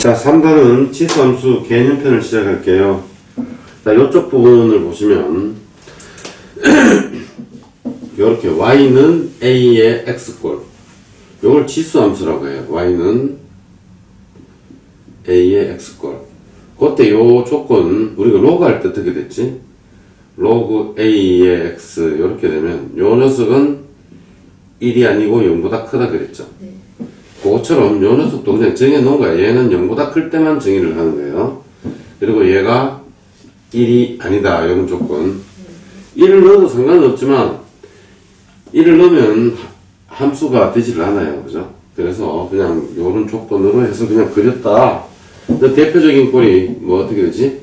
자, 3단은 치수함수 개념편을 시작할게요. 자, 이쪽 부분을 보시면 이렇게 y는 a의 x꼴, 요걸 치수함수라고 해요. y는 a의 x꼴. 그때 요 조건 우리가 로그 할 때 어떻게 됐지? 로그 a의 x 이렇게 되면 요 녀석은 1이 아니고 0보다 크다 그랬죠. 네. 그것처럼 요 녀석도 그냥 정해놓은 거야. 얘는 0보다 클 때만 정의를 하는 거예요. 그리고 얘가 1이 아니다. 이런 조건. 1을 넣어도 상관은 없지만 1을 넣으면 함수가 되질 않아요. 그죠? 그래서 그냥 요런 조건으로 해서 그냥 그렸다. 대표적인 꼴이 뭐 어떻게 되지?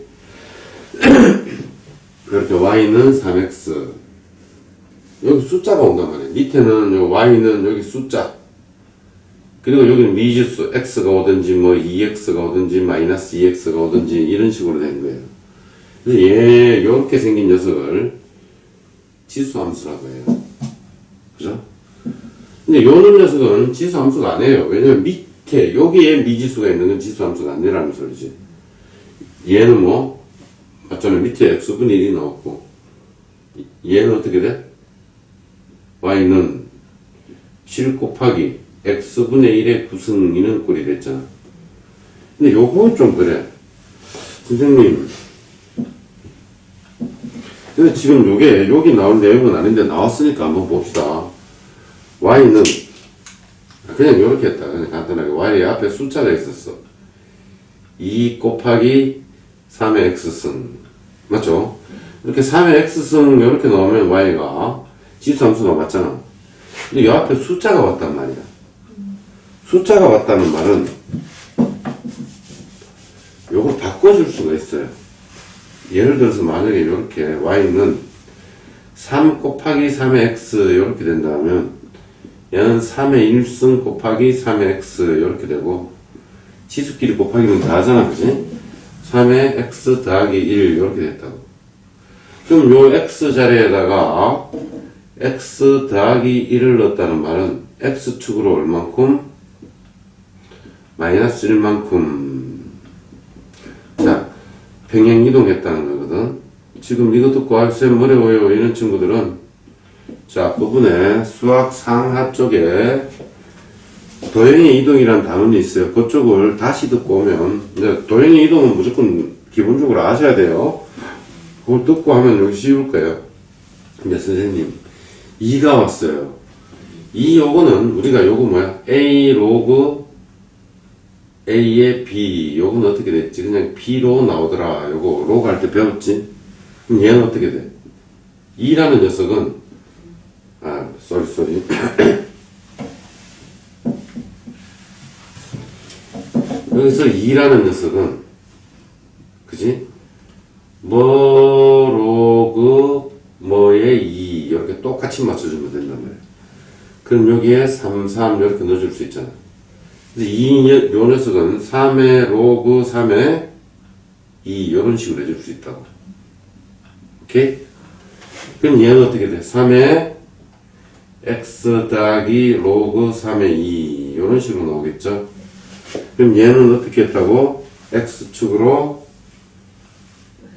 그렇게 y는 3x. 여기 숫자가 온단 말이에요. 밑에는 요 y는 여기 숫자. 그리고 여기는 미지수 x가 오든지 뭐 2x가 오든지 마이너스 2x가 오든지 이런 식으로 된 거예요. 그래서 얘 요렇게 생긴 녀석을 치수함수라고 해요. 그죠? 근데 요런 녀석은 치수함수가 아니에요. 왜냐면 밑에 여기에 미지수가 있는 건 치수함수가 아니라는 소리지. 얘는 뭐 맞잖아요. 밑에 x분의 1이 나왔고 얘는 어떻게 돼? y는 7 곱하기 x분의 1의 구승이는 꼴이 됐잖아. 근데 요건 좀 그래. 선생님. 근데 지금 요게, 여기 나온 내용은 아닌데 나왔으니까 한번 봅시다. y는, 그냥 요렇게 했다. 그냥 간단하게. y 앞에 숫자가 있었어. 2 곱하기 3의 x승. 맞죠? 이렇게 3의 x승 요렇게 나오면 y가 지수함수가 맞잖아. 근데 요 앞에 숫자가 왔단 말이야. 숫자가 왔다는 말은 요거 바꿔줄 수가 있어요. 예를 들어서 만약에 이렇게 y는 3 곱하기 3의 x 이렇게 된다면 얘는 3의 1승 곱하기 3의 x 이렇게 되고 치수끼리 곱하기는 다 하잖아. 그지? 3의 x 더하기 1 이렇게 됐다고. 그럼 요 x 자리에다가 x 더하기 1을 넣었다는 말은 x축으로 얼만큼? 마이너스 1만큼. 자, 평행 이동했다는 거거든. 지금 이거 듣고 쌤 어려워요 이런 친구들은 자, 부분에 수학 상하 쪽에 도형의 이동이라는 단원이 있어요. 그쪽을 다시 듣고 오면 이제 도형의 이동은 무조건 기본적으로 아셔야 돼요. 그걸 듣고 하면 여기 쉬울 거예요. 근데 선생님 2가 왔어요. 이 요거는 우리가 요거 뭐야? A 로그 A의 B 요거는 어떻게 됐지? 그냥 B로 나오더라. 요거 로그 할 때 배웠지? 그럼 얘는 어떻게 돼? 2라는 녀석은 쏘리 여기서 2라는 녀석은 그지? 뭐 로그 뭐의 2 이렇게 똑같이 맞춰주면 된단 말이야. 그럼 여기에 3, 3 이렇게 넣어줄 수 있잖아. 그래서 요 녀석은 3의 로그 3의 2 이런 식으로 해줄 수 있다고. 오케이? 그럼 얘는 어떻게 돼? 3의 x 더하기 로그 3의 2 이런 식으로 나오겠죠? 그럼 얘는 어떻게 했다고? x축으로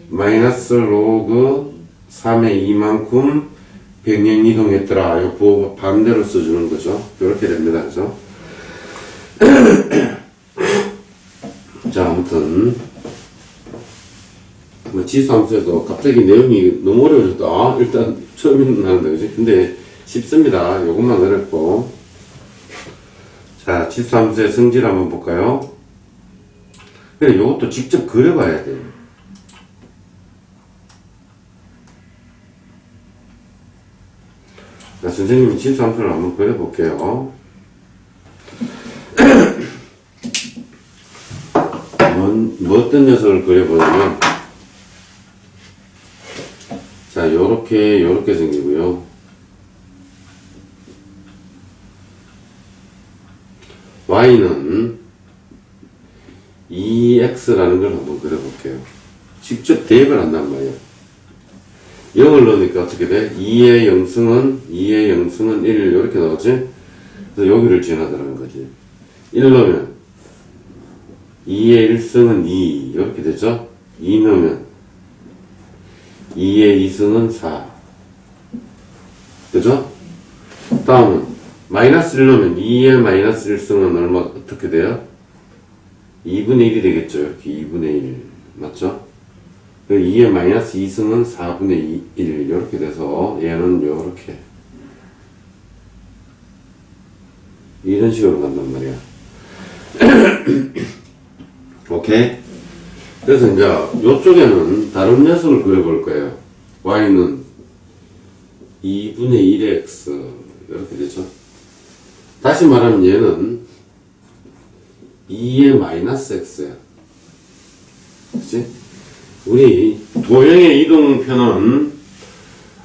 마이너스 로그 3의 2만큼 평행 이동했더라. 이거 반대로 써주는 거죠. 이렇게 됩니다. 그죠? 자, 아무튼 뭐 지수함수에서 갑자기 내용이 너무 어려워졌다. 일단 처음에는 하는데 그지? 근데 쉽습니다. 요것만 어렵고. 자, 지수함수의 성질 한번 볼까요? 그래, 요것도 직접 그려봐야 돼요. 자, 선생님이 지수함수를 한번 그려볼게요. 뭐 어떤 녀석을 그려보냐면, 자, 요렇게 생기고요. y는 2x라는 걸 한번 그려볼게요. 직접 대입을 한단 말이에요. 0을 넣으니까 어떻게 돼? 2의 영승은 1 이렇게 나오지? 그래서 여기를 지나더라는 거지. 1 넣으면 2의 1승은 2 이렇게 되죠. 2 넣으면 2의 2승은 4 그죠? 다음은 마이너스 1 넣으면 2의 마이너스 1승은 얼마 어떻게 돼요? 2분의 1이 되겠죠. 이렇게 2분의 1 맞죠? 2의 마이너스 2승은 4분의 1 이렇게 돼서 얘는 이렇게 이런 식으로 간단 말이야. 오케이? 그래서 이제 요쪽에는 다른 녀석을 그려볼 거예요. y는 2분의 1의 x 이렇게 되죠. 다시 말하면 얘는 2의 마이너스 x야. 그치? 우리 도형의 이동편은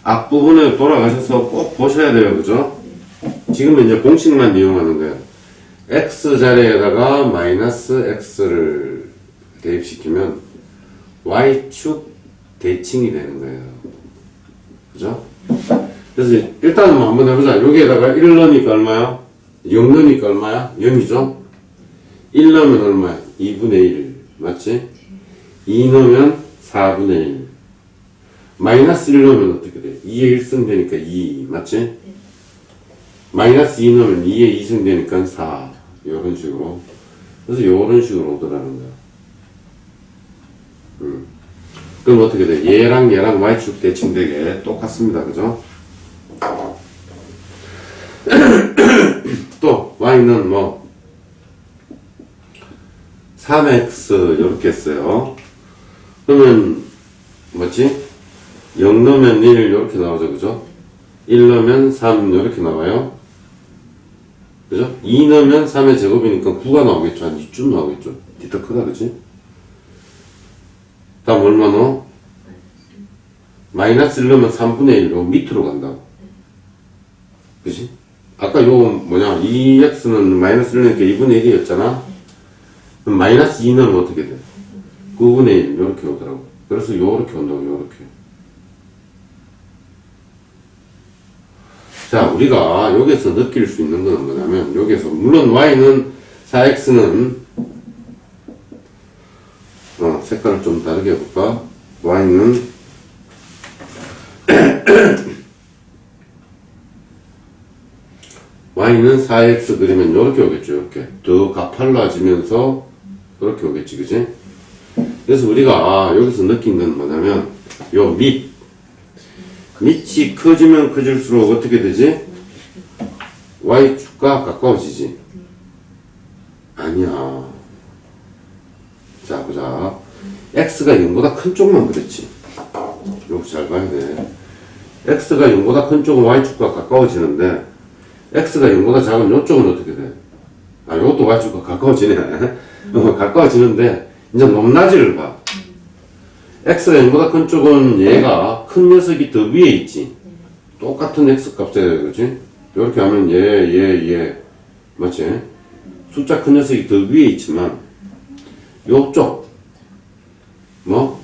앞부분에 돌아가셔서 꼭 보셔야 돼요. 그죠? 지금은 이제 공식만 이용하는 거예요. x 자리에다가 마이너스 x를 대입시키면 y축 대칭이 되는 거예요. 그죠? 그래서 일단은 한번 해보자. 여기에다가 1 넣으니까 얼마야? 0 넣으니까 얼마야? 0이죠? 1 넣으면 얼마야? 2분의 1 맞지? 2 넣으면 4분의 1 마이너스 1 넣으면 어떻게 돼? 2의 1승 되니까 2 맞지? 마이너스 2 넣으면 2의 2승 되니까 4 이런 식으로 그래서 이런 식으로 오더라는 거야. 그럼 어떻게 돼? 얘랑 얘랑 y축 대칭되게 똑같습니다. 그죠? 또 y는 뭐 3x 이렇게 했어요. 그러면 뭐지? 0 넣으면 1 이렇게 나오죠. 그죠? 1 넣으면 3 이렇게 나와요. 그죠? 2 넣으면 3의 제곱이니까 9가 나오겠죠. 한 이쯤 나오겠죠. 뒤터 크다. 그치? 다음 얼마 넣어? 마이너스 1 넣으면 3분의 1 요 밑으로 간다고. 그치? 아까 요 뭐냐 2x는 마이너스 1 넣으니까 2분의 1이었잖아. 그럼 마이너스 2 넣으면 어떻게 돼? 9분의 1 이렇게 오더라고. 그래서 요렇게 온다고. 요렇게. 자, 우리가 여기서 느낄 수 있는 건 뭐냐면, 여기서, 물론 y는 4x는, 색깔을 좀 다르게 해볼까? y는, y는 4x 그리면 이렇게 오겠죠, 이렇게. 더 가팔라지면서, 이렇게 오겠지, 그지? 그래서 우리가 여기서 느낀 건 뭐냐면, 요 밑이 커지면 커질수록 어떻게 되지? y축과 가까워지지? 아니야. 자, 보자. x가 0보다 큰 쪽만 그랬지. 이거 잘 봐야 돼. x가 0보다 큰 쪽은 y축과 가까워지는데 x가 0보다 작은 이쪽은 어떻게 돼? 아, 이것도 y축과 가까워지네. 가까워지는데 이제 높낮이를 봐. x가 0보다 큰 쪽은 얘가 큰 녀석이 더 위에 있지. 똑같은 x 값에 그렇지? 이렇게 하면 얘 맞지? 숫자 큰 녀석이 더 위에 있지만 요쪽 뭐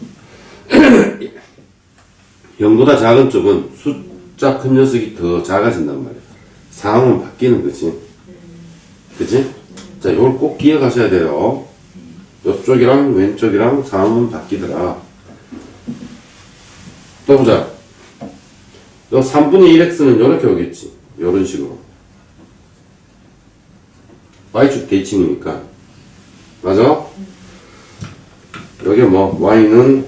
0보다 작은 쪽은 숫자 큰 녀석이 더 작아진단 말이야. 상황은 바뀌는 거지. 그치? 자, 이걸 꼭 기억하셔야 돼요. 이쪽이랑 왼쪽이랑 상황은 바뀌더라. 또 보자. 요 3분의 1x는 요렇게 오겠지. 요런 식으로. y축 대칭이니까. 맞아? 여기 뭐, y는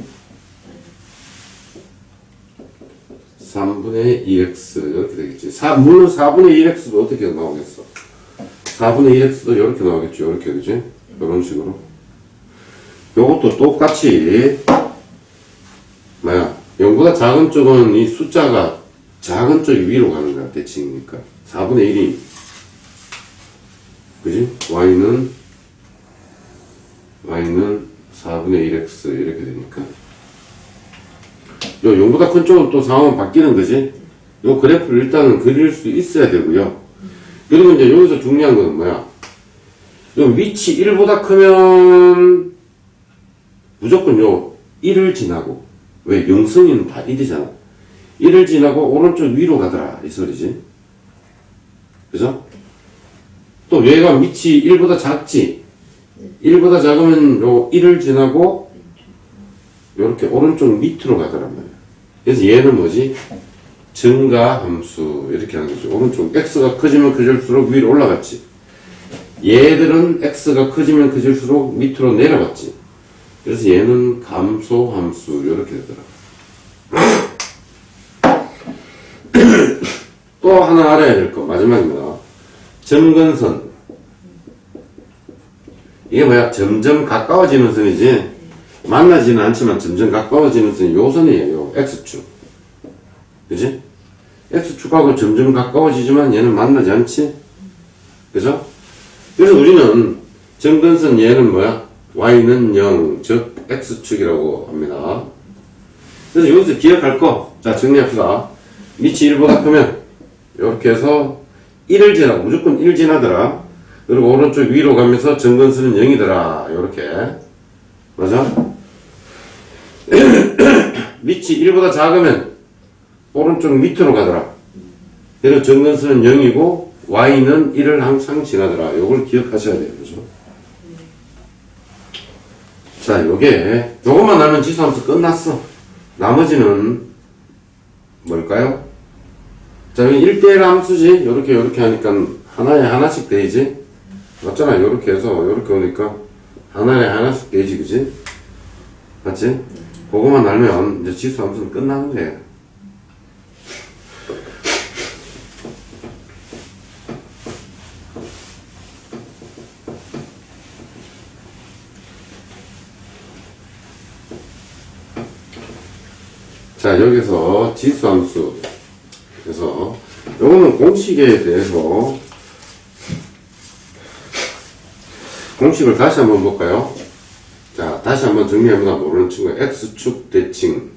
3분의 2x. 이렇게 되겠지. 물론 4분의 1x도 어떻게 나오겠어? 4분의 1x도 요렇게 나오겠지. 요렇게, 그지? 요런 식으로. 요것도 똑같이, 뭐야. 0보다 작은 쪽은 이 숫자가 작은 쪽이 위로 가는 거야. 대칭이니까. 4분의 1이. 그지? y는 4분의 1x 이렇게 되니까. 요 0보다 큰 쪽은 또 상황은 바뀌는 거지? 요 그래프를 일단은 그릴 수 있어야 되고요. 그리고 이제 여기서 중요한 건 뭐야? 요 위치 1보다 크면 무조건 요 1을 지나고 왜? 0승이는 다 1이잖아. 1을 지나고 오른쪽 위로 가더라. 이 소리지. 그죠? 또 얘가 밑이 1보다 작지? 1보다 작으면 요 1을 지나고 요렇게 오른쪽 밑으로 가더란 말이야. 그래서 얘는 뭐지? 증가함수 이렇게 하는 거죠. 오른쪽 x가 커지면 커질수록 위로 올라갔지. 얘들은 x가 커지면 커질수록 밑으로 내려갔지. 그래서 얘는 감소함수 이렇게 되더라. 또 하나 알아야 될 거 마지막입니다. 점근선. 이게 뭐야? 점점 가까워지는 선이지 만나지는 않지만 점점 가까워지는 선이 요 선이에요. x축. 그지? x축하고 점점 가까워지지만 얘는 만나지 않지? 그죠? 그래서 우리는 점근선 얘는 뭐야? y는 0, 즉 x축이라고 합니다. 그래서 여기서 기억할 거, 자 정리합시다. 밑이 1보다 크면 이렇게 해서 1을 지나고 무조건 1 지나더라. 그리고 오른쪽 위로 가면서 점근선은 0이더라. 이렇게 맞아? 밑이 1보다 작으면 오른쪽 밑으로 가더라. 그리고 점근선은 0이고 y는 1을 항상 지나더라. 요걸 기억하셔야 돼요. 그죠? 자, 요것만 알면 지수함수 끝났어. 나머지는 뭘까요? 자, 1대1 함수지. 요렇게 하니까 하나에 하나씩 되지. 맞잖아. 요렇게 해서 요렇게 오니까 하나에 하나씩 되지. 그지? 맞지? 그거만 알면 이제 지수함수는 끝나는 거예요. 자, 여기서 지수함수. 그래서, 요거는 공식에 대해서, 공식을 다시 한번 볼까요? 자, 다시 한번 정리해보다 모르는 친구, x축 대칭.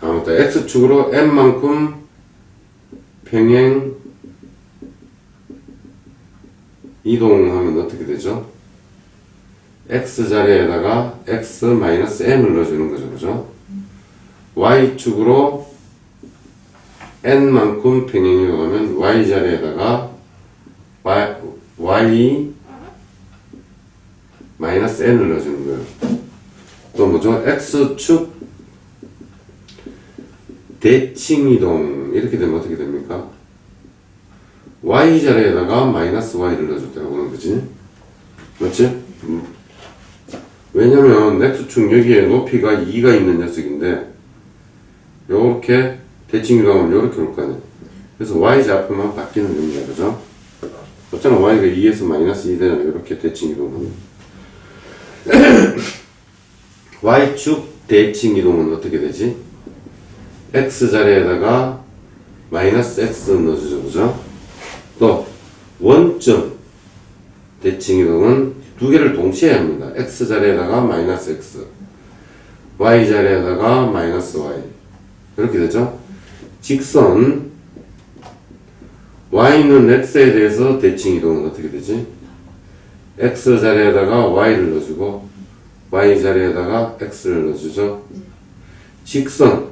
아무튼, x축으로 n만큼 평행 이동하면 어떻게 되죠? x자리에다가 x-m을 넣어주는 거죠. 그죠? y축으로 n만큼 평행이동하면 y자리에다가 y-n을 넣어주는 거예요. 또 뭐죠? x축 대칭이동 이렇게 되면 어떻게 됩니까? y자리에다가 y를 넣어줬다고 하는 거지. 맞지? 왜냐면 x축 여기에 높이가 2가 있는 녀석인데 요렇게 대칭이동하면 요렇게 올 거 아니야. 그래서 y좌표만 바뀌는 겁니다. 그죠? 어쩌나 y가 2에서 마이너스 2 되잖아. 요렇게 대칭이동하면 y축 대칭이동은 어떻게 되지? x자리에다가 마이너스 x 넣어주죠. 그죠? 또 원점 대칭이동은 두 개를 동시에 합니다. x자리에다가 마이너스 x, y자리에다가 마이너스 y. 이렇게 되죠? 직선, y는 x에 대해서 대칭이동은 어떻게 되지? x자리에다가 y를 넣어주고, y자리에다가 x를 넣어주죠? 직선,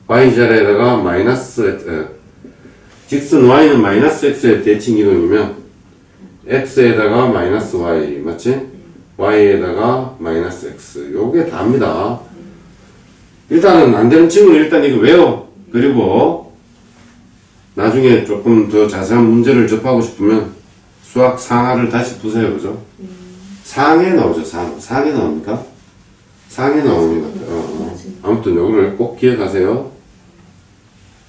y자리에다가 마이너스 x, 직선 y는 마이너스 x의 대칭이동이면 x에다가 마이너스 y 맞지? y에다가 마이너스 x 요게 답니다. 일단은 안되는 친구는 일단 이거 외워. 그리고 나중에 조금 더 자세한 문제를 접하고 싶으면 수학 상하를 다시 보세요. 그죠? 상에 나오죠. 상에 나옵니까? 상에 나옵니다. 아무튼 요거를 꼭 기억하세요.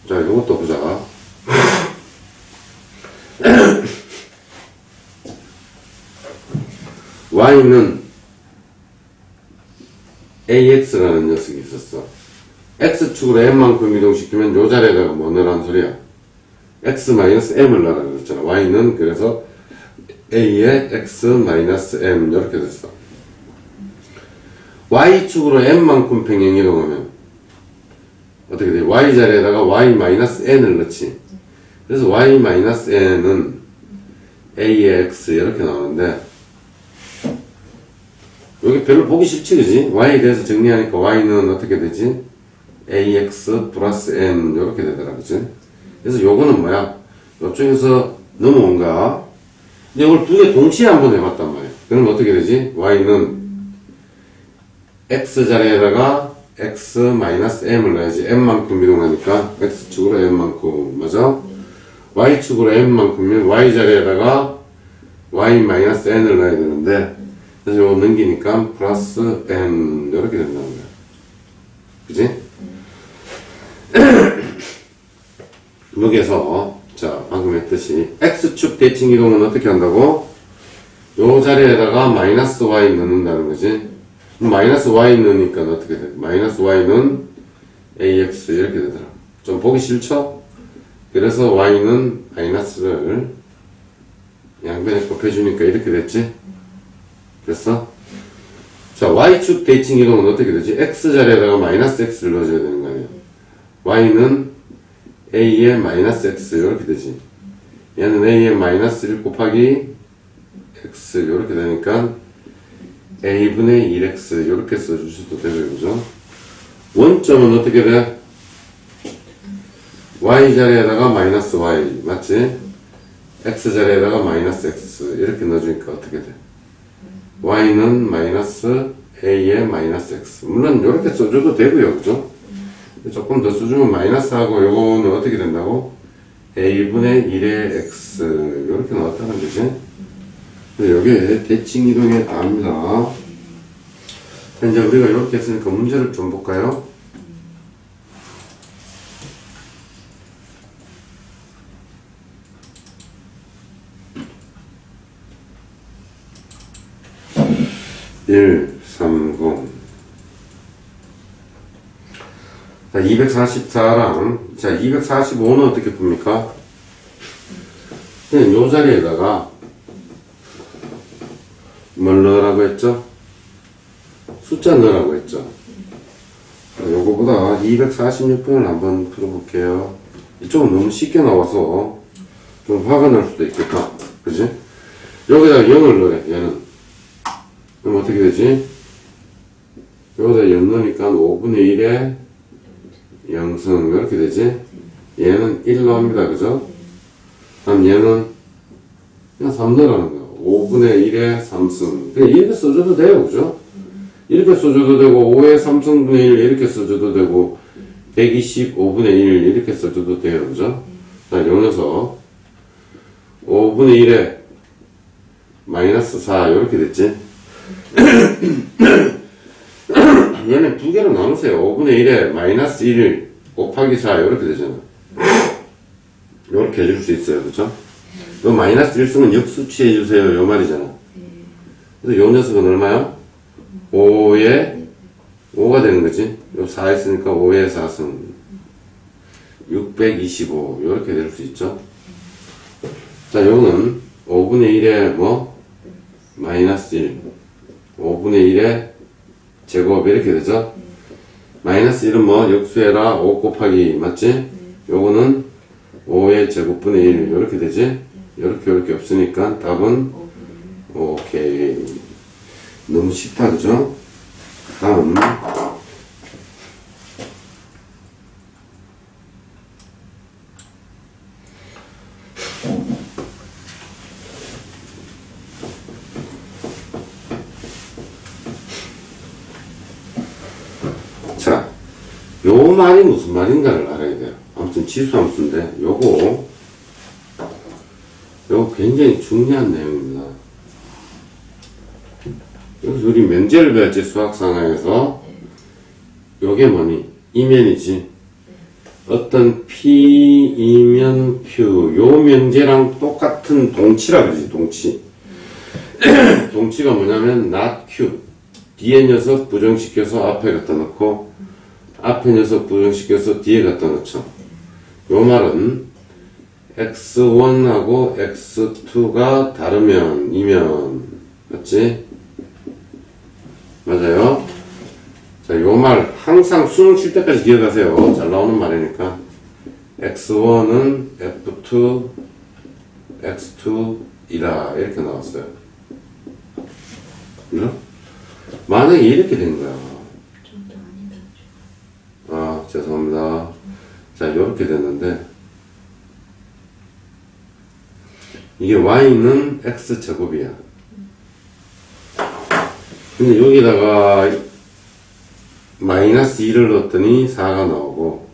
자, 요것도 보자. y는 ax라는 녀석이 있었어. x축으로 m만큼 이동시키면 요 자리에다가 뭐 넣으라는 소리야? x-m을 넣으라고 그랬잖아. y는 그래서 a에 x-m 이렇게 됐어. y축으로 m만큼 평행 이동하면 어떻게 돼? y 자리에다가 y-n을 넣지. 그래서 y-n은 a의 x 이렇게 나오는데 여기 별로 보기 싫지, 그지? y에 대해서 정리하니까 y는 어떻게 되지? ax 플러스 n 이렇게 되더라, 그지? 그래서 요거는 뭐야? 요쪽에서 넘어온가? 근데 이걸 두 개 동시에 한번 해봤단 말이야. 그럼 어떻게 되지? y는 x 자리에다가 x-m을 넣어야지. m만큼 이동하니까 x축으로 m만큼, 맞아? y축으로 m만큼이면 y 자리에다가 y-n을 넣어야 되는데, 그래서 이거 넘기니까 플러스 m 이렇게 된다는 거야. 그지? 여기에서 자 방금 했듯이 x축 대칭 이동은 어떻게 한다고? 요 자리에다가 마이너스 y 넣는다는 거지. 마이너스 y 넣으니까 어떻게 돼? 마이너스 y는 ax 이렇게 되더라. 좀 보기 싫죠? 그래서 y는 마이너스를 양변에 곱해주니까 이렇게 됐지? 됐어? 자, y축 대칭 이동은 어떻게 되지? x 자리에다가 마이너스 x를 넣어줘야 되는 거 아니야? y는 a의 마이너스 x 이렇게 되지. 얘는 a의 마이너스 1 곱하기 x 이렇게 되니까 a분의 1x 이렇게 써주셔도 되고요. 그죠? 원점은 어떻게 돼? y 자리에다가 마이너스 y 맞지? x 자리에다가 마이너스 x 이렇게 넣어주니까 어떻게 돼? y는 마이너스 a의 마이너스 x. 물론 이렇게 써줘도 되고요. 그죠? 조금 더 써주면 마이너스하고 요거는 어떻게 된다고? a분의 1의 x 이렇게 나왔다는 거지. 여기에 대칭 이동에 답니다. 이제 우리가 이렇게 했으니까 문제를 좀 볼까요? (1, 3, 0) 자, 244랑 자, 245는 어떻게 풉니까? 그냥 요 자리에다가 뭘 넣으라고 했죠? 숫자 넣으라고 했죠? 자, 요거보다 246번을 한번 풀어볼게요. 이쪽은 너무 쉽게 나와서 좀 화가 날 수도 있겠다. 그지? 여기다가 0을 넣으래, 얘는. 그럼 어떻게 되지? 여기다 0 넣으니까 5분의 1에 0승 이렇게 되지? 얘는 1 나옵니다. 그죠? 그럼 얘는 그냥 3 넣으라는 거야. 5분의 1에 3승. 그냥 이렇게 써줘도 돼요. 그죠? 이렇게 써줘도 되고 5의 3승분의 1 이렇게 써줘도 되고 125분의 1 이렇게 써줘도 돼요. 그죠? 자, 요 녀석 5분의 1에 마이너스 4 이렇게 됐지? 얘는 두 개로 나누세요. 5분의 1에 마이너스 1 곱하기 4 이렇게 되잖아. 이렇게 해줄 수 있어요. 그죠? 요 마이너스 1승은 역수치 해주세요. 요 말이잖아. 그래서 요 녀석은 얼마야? 5에 5가 되는 거지. 요 4 있으니까 5에 4승 625 이렇게 될 수 있죠. 자, 요거는 5분의 1에 뭐? 마이너스 1 5분의 1에 제곱 이렇게 되죠. 마이너스 1은 뭐? 역수해라 5 곱하기 맞지? 요거는 5의 제곱분의 1 이렇게 되지? 이렇게 없으니까 답은 오케이. 너무 쉽다. 그죠? 다음 자, 요 말이 무슨 말인가를 알아야 돼요. 아무튼 지수함수인데 요거 굉장히 중요한 내용입니다. 여기서 우리 면제를 배웠지. 수학상황에서 요게 뭐니? 이면이지. 어떤 P, 이면, Q 요 면제랑 똑같은 동치라 그러지. 동치. 동치가 뭐냐면 not Q 뒤에 녀석 부정시켜서 앞에 갖다 놓고 앞에 녀석 부정시켜서 뒤에 갖다 놓죠. 요 말은 x1하고 x2가 다르면 이면 맞지? 맞아요? 자, 요 말 항상 수능 칠 때까지 기억하세요. 잘 나오는 말이니까 x1은 f2 x2이다 이렇게 나왔어요. 그죠? 만약에 이렇게 된 거야. 아, 죄송합니다. 자, 요렇게 됐는데 이게 y는 x제곱이야. 근데 여기다가 마이너스 2를 넣었더니 4가 나오고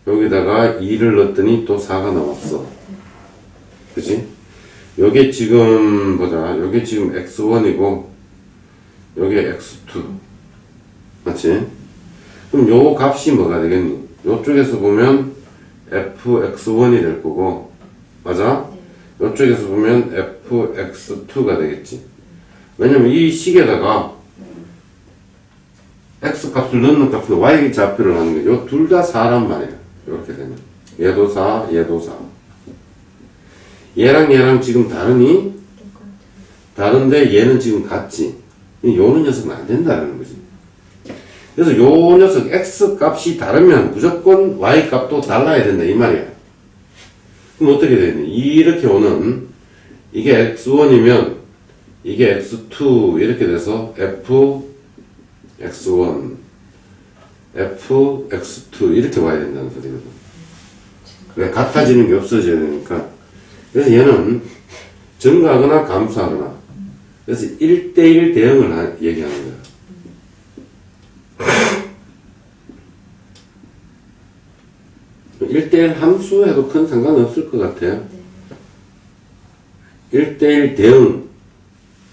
여기다가 2를 넣었더니 또 4가 나왔어. 그치? 요게 지금 보자. 요게 지금 x1이고 요게 x2 맞지? 그럼 요 값이 뭐가 되겠니? 요쪽에서 보면 fx1이 될 거고 맞아? 요쪽에서 보면 fx2가 되겠지. 왜냐면 이 식에다가 x 값을 넣는 값은 y 좌표를 하는 거죠. 요 둘 다 4란 말이에요. 이렇게 되면 얘도 4, 얘도 4. 얘랑 얘랑 지금 다르니? 다른데 얘는 지금 같지. 요는 녀석은 안 된다는 거지. 그래서 요 녀석 x 값이 다르면 무조건 y 값도 달라야 된다 이 말이야. 그럼 어떻게 되니? 이렇게 오는 이게 x1이면 이게 x2 이렇게 돼서 fx1 fx2 이렇게 와야 된다는 소리거든. 그래 같아지는 게 없어져야 되니까. 그래서 얘는 증가하거나 감소하거나 그래서 1대1 대응을 얘기하는 거야. 1대1 함수 해도 큰 상관없을 것 같아요. 1대1 대응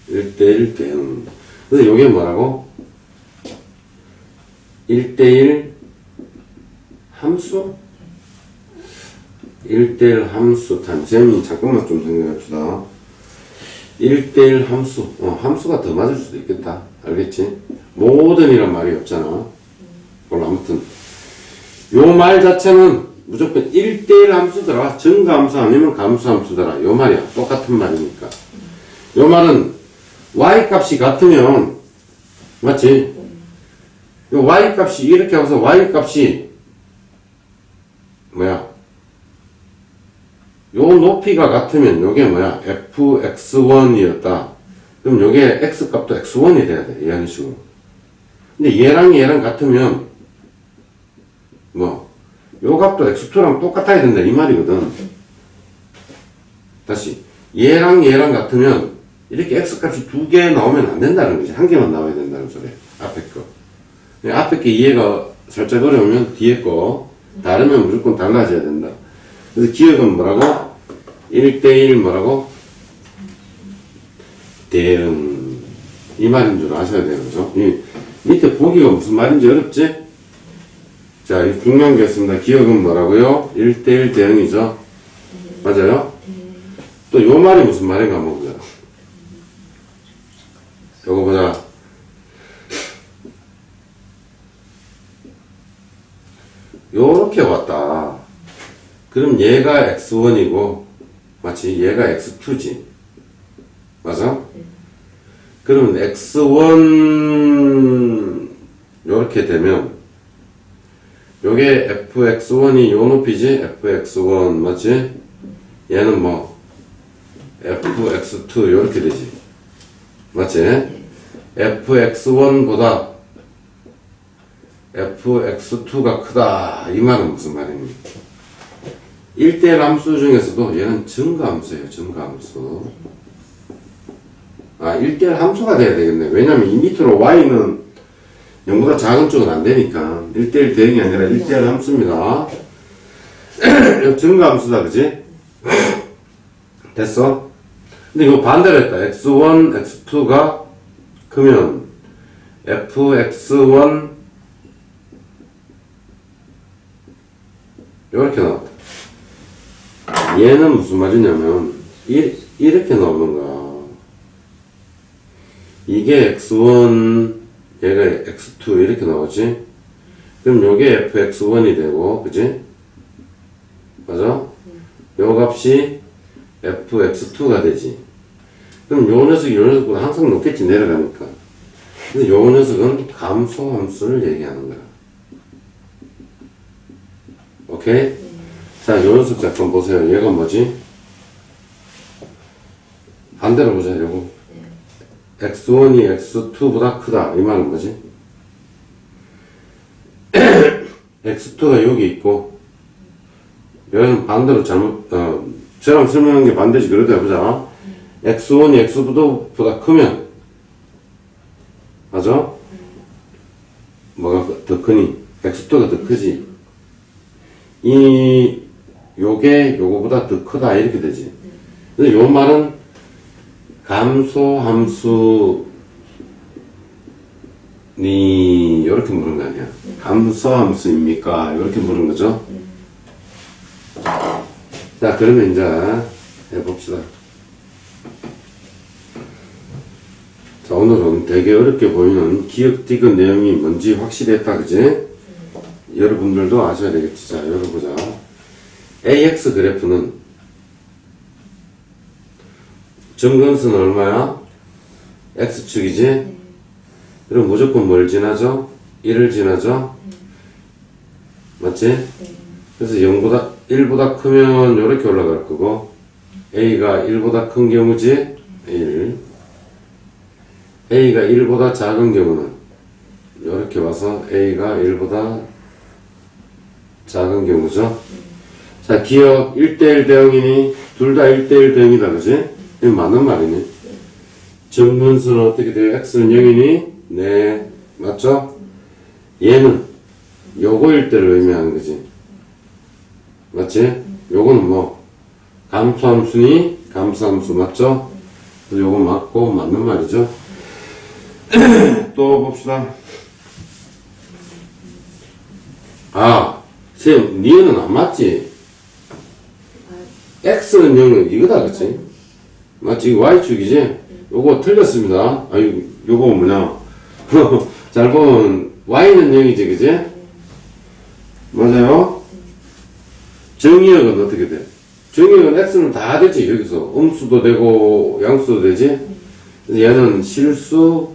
1대1 대응. 그래서 요게 뭐라고? 1대1 함수? 1대1 함수 쌤이 잠깐만 좀 생각합시다. 1대1 함수 함수가 더 맞을 수도 있겠다. 알겠지? 모든이란 말이 없잖아. 아무튼 요 말 자체는 무조건 1대1 함수더라. 증가함수 아니면 감소함수더라. 요 말이야. 똑같은 말이니까. 요 말은 y 값이 같으면 맞지? 요 y 값이 이렇게 와서 y 값이 뭐야? 요 높이가 같으면 요게 뭐야? fx1이었다. 그럼 요게 x 값도 x1이 돼야 돼. 이런 식으로. 근데 얘랑 같으면 뭐 요 값도 x2랑 똑같아야 된다 이 말이거든. 다시 얘랑 같으면 이렇게 x 값이 두 개 나오면 안 된다는 거지. 한 개만 나와야 된다는 소리야. 앞에 거. 앞에 게 이해가 살짝 어려우면 뒤에 거 다르면 무조건 달라져야 된다. 그래서 기억은 뭐라고? 1대1 뭐라고? 대응. 이 말인 줄 아셔야 돼요. 그죠? 이 밑에 보기가 무슨 말인지 어렵지? 자, 이 중요한 게 있습니다. 기억은 뭐라고요? 1대1 대응이죠? 맞아요? 또 요 말이 무슨 말인가 한번 보자. 요거 보자. 요렇게 왔다. 그럼 얘가 x1이고 마치 얘가 x2지. 맞아? 그러면 x1 요렇게 되면 요게 fx1이 요 높이지? fx1 맞지? 얘는 뭐 fx2 요렇게 되지. 맞지? fx1보다 fx2가 크다. 이 말은 무슨 말입니까? 1대1 함수 중에서도 얘는 증가함수예요. 증가함수. 1대1 함수가 돼야 되겠네. 왜냐면 이 밑으로 y는 0보다 작은 쪽은 안 되니까 1대1 대응이 아니라 1대1 함수입니다. 증가함수다. 그지? 됐어? 근데 이거 반대로 했다. x1, x2가 크면 fx1 이렇게 나왔다. 얘는 무슨 말이냐면 이렇게 나오는 거야. 이게 x1 얘가 x2 이렇게 나오지. 그럼 요게 fx1이 되고 그지? 맞아? 요 값이 fx2가 되지. 그럼 요 녀석이 요 녀석보다 항상 높겠지. 내려가니까. 근데 요 녀석은 감소함수를 얘기하는 거야. 오케이? 자, 요 녀석 잠깐 보세요. 얘가 뭐지? 반대로 보자, 요거. x1이 x2보다 크다. 이 말은 뭐지? x2가 여기 있고, 여기는 반대로 저랑 설명한 게 반대지. 그래도 해보자. x1이 x2보다 크면, 맞아? 뭐가 더 크니? x2가 더 크지. 요게 요거보다 더 크다. 이렇게 되지. 근데 요 말은 감소함수니, 요렇게 물은 거 아니야. 감소함수입니까? 요렇게 물은 거죠. 자, 그러면 이제 해봅시다. 자, 오늘은 되게 어렵게 보이는 기억 디귿 내용이 뭔지 확실했다, 그지? 여러분들도 아셔야 되겠지. 자, 열어보자. AX 그래프는 점근수는 얼마야? X축이지? 그럼 무조건 뭘 지나죠? 1을 지나죠? 맞지? 그래서 1보다 크면 이렇게 올라갈 거고, A가 1보다 큰 경우지? 1. A가 1보다 작은 경우는 이렇게 와서 A가 1보다 작은 경우죠. 자, 기억 1대1 대응이니 둘 다 1대1 대응이다, 그지? 이거 맞는 말이네. 정분수는 어떻게 돼요? X는 0이니? 네, 맞죠? 얘는 요거일 때를 의미하는 거지. 맞지? 요거는 뭐 감소함수니? 감소함수 맞죠? 요거 맞고 맞는 말이죠. 또 봅시다. 아, 쌤, 니은은 안 맞지? X는 0은 이거다, 그치? 맞지? 이거 Y축이지? 요거 틀렸습니다. 요거 뭐냐? 잘 보면 Y는 0이지, 그치? 맞아요? 정의역은 어떻게 돼? 정의역은 X는 다 되지, 여기서. 음수도 되고, 양수도 되지? 얘는 실수,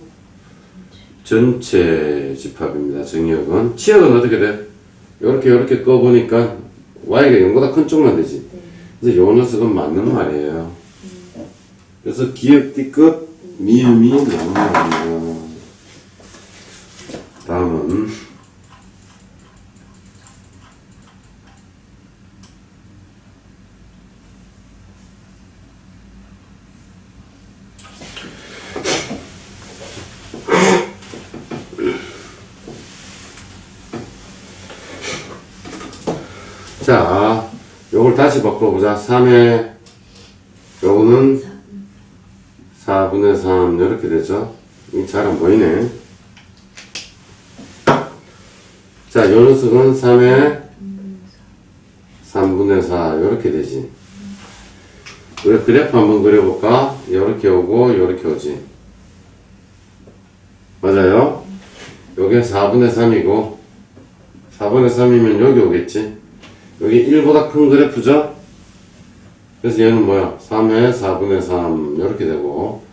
전체 집합입니다. 정의역은. 치역은 어떻게 돼? 요렇게 꺼보니까 Y가 0보다 큰 쪽만 되지. 그래서 요 녀석은 맞는 말이에요. 그래서 기억 뒤끝 미음이 맞는 말이에요. 다음은 자, 요걸 다시 바꿔보자. 3에 요거는 4분의 3 이렇게 되죠. 이게 잘 안 보이네. 자, 요 녀석은 3에 3분의 4 이렇게 되지. 우리 그래프 한번 그려볼까? 요렇게 오고 요렇게 오지. 맞아요? 요게 4분의 3이고 4분의 3이면 여기 오겠지. 여기 1보다 큰 그래프죠? 그래서 얘는 뭐야? 3에 4분의 3 이렇게 되고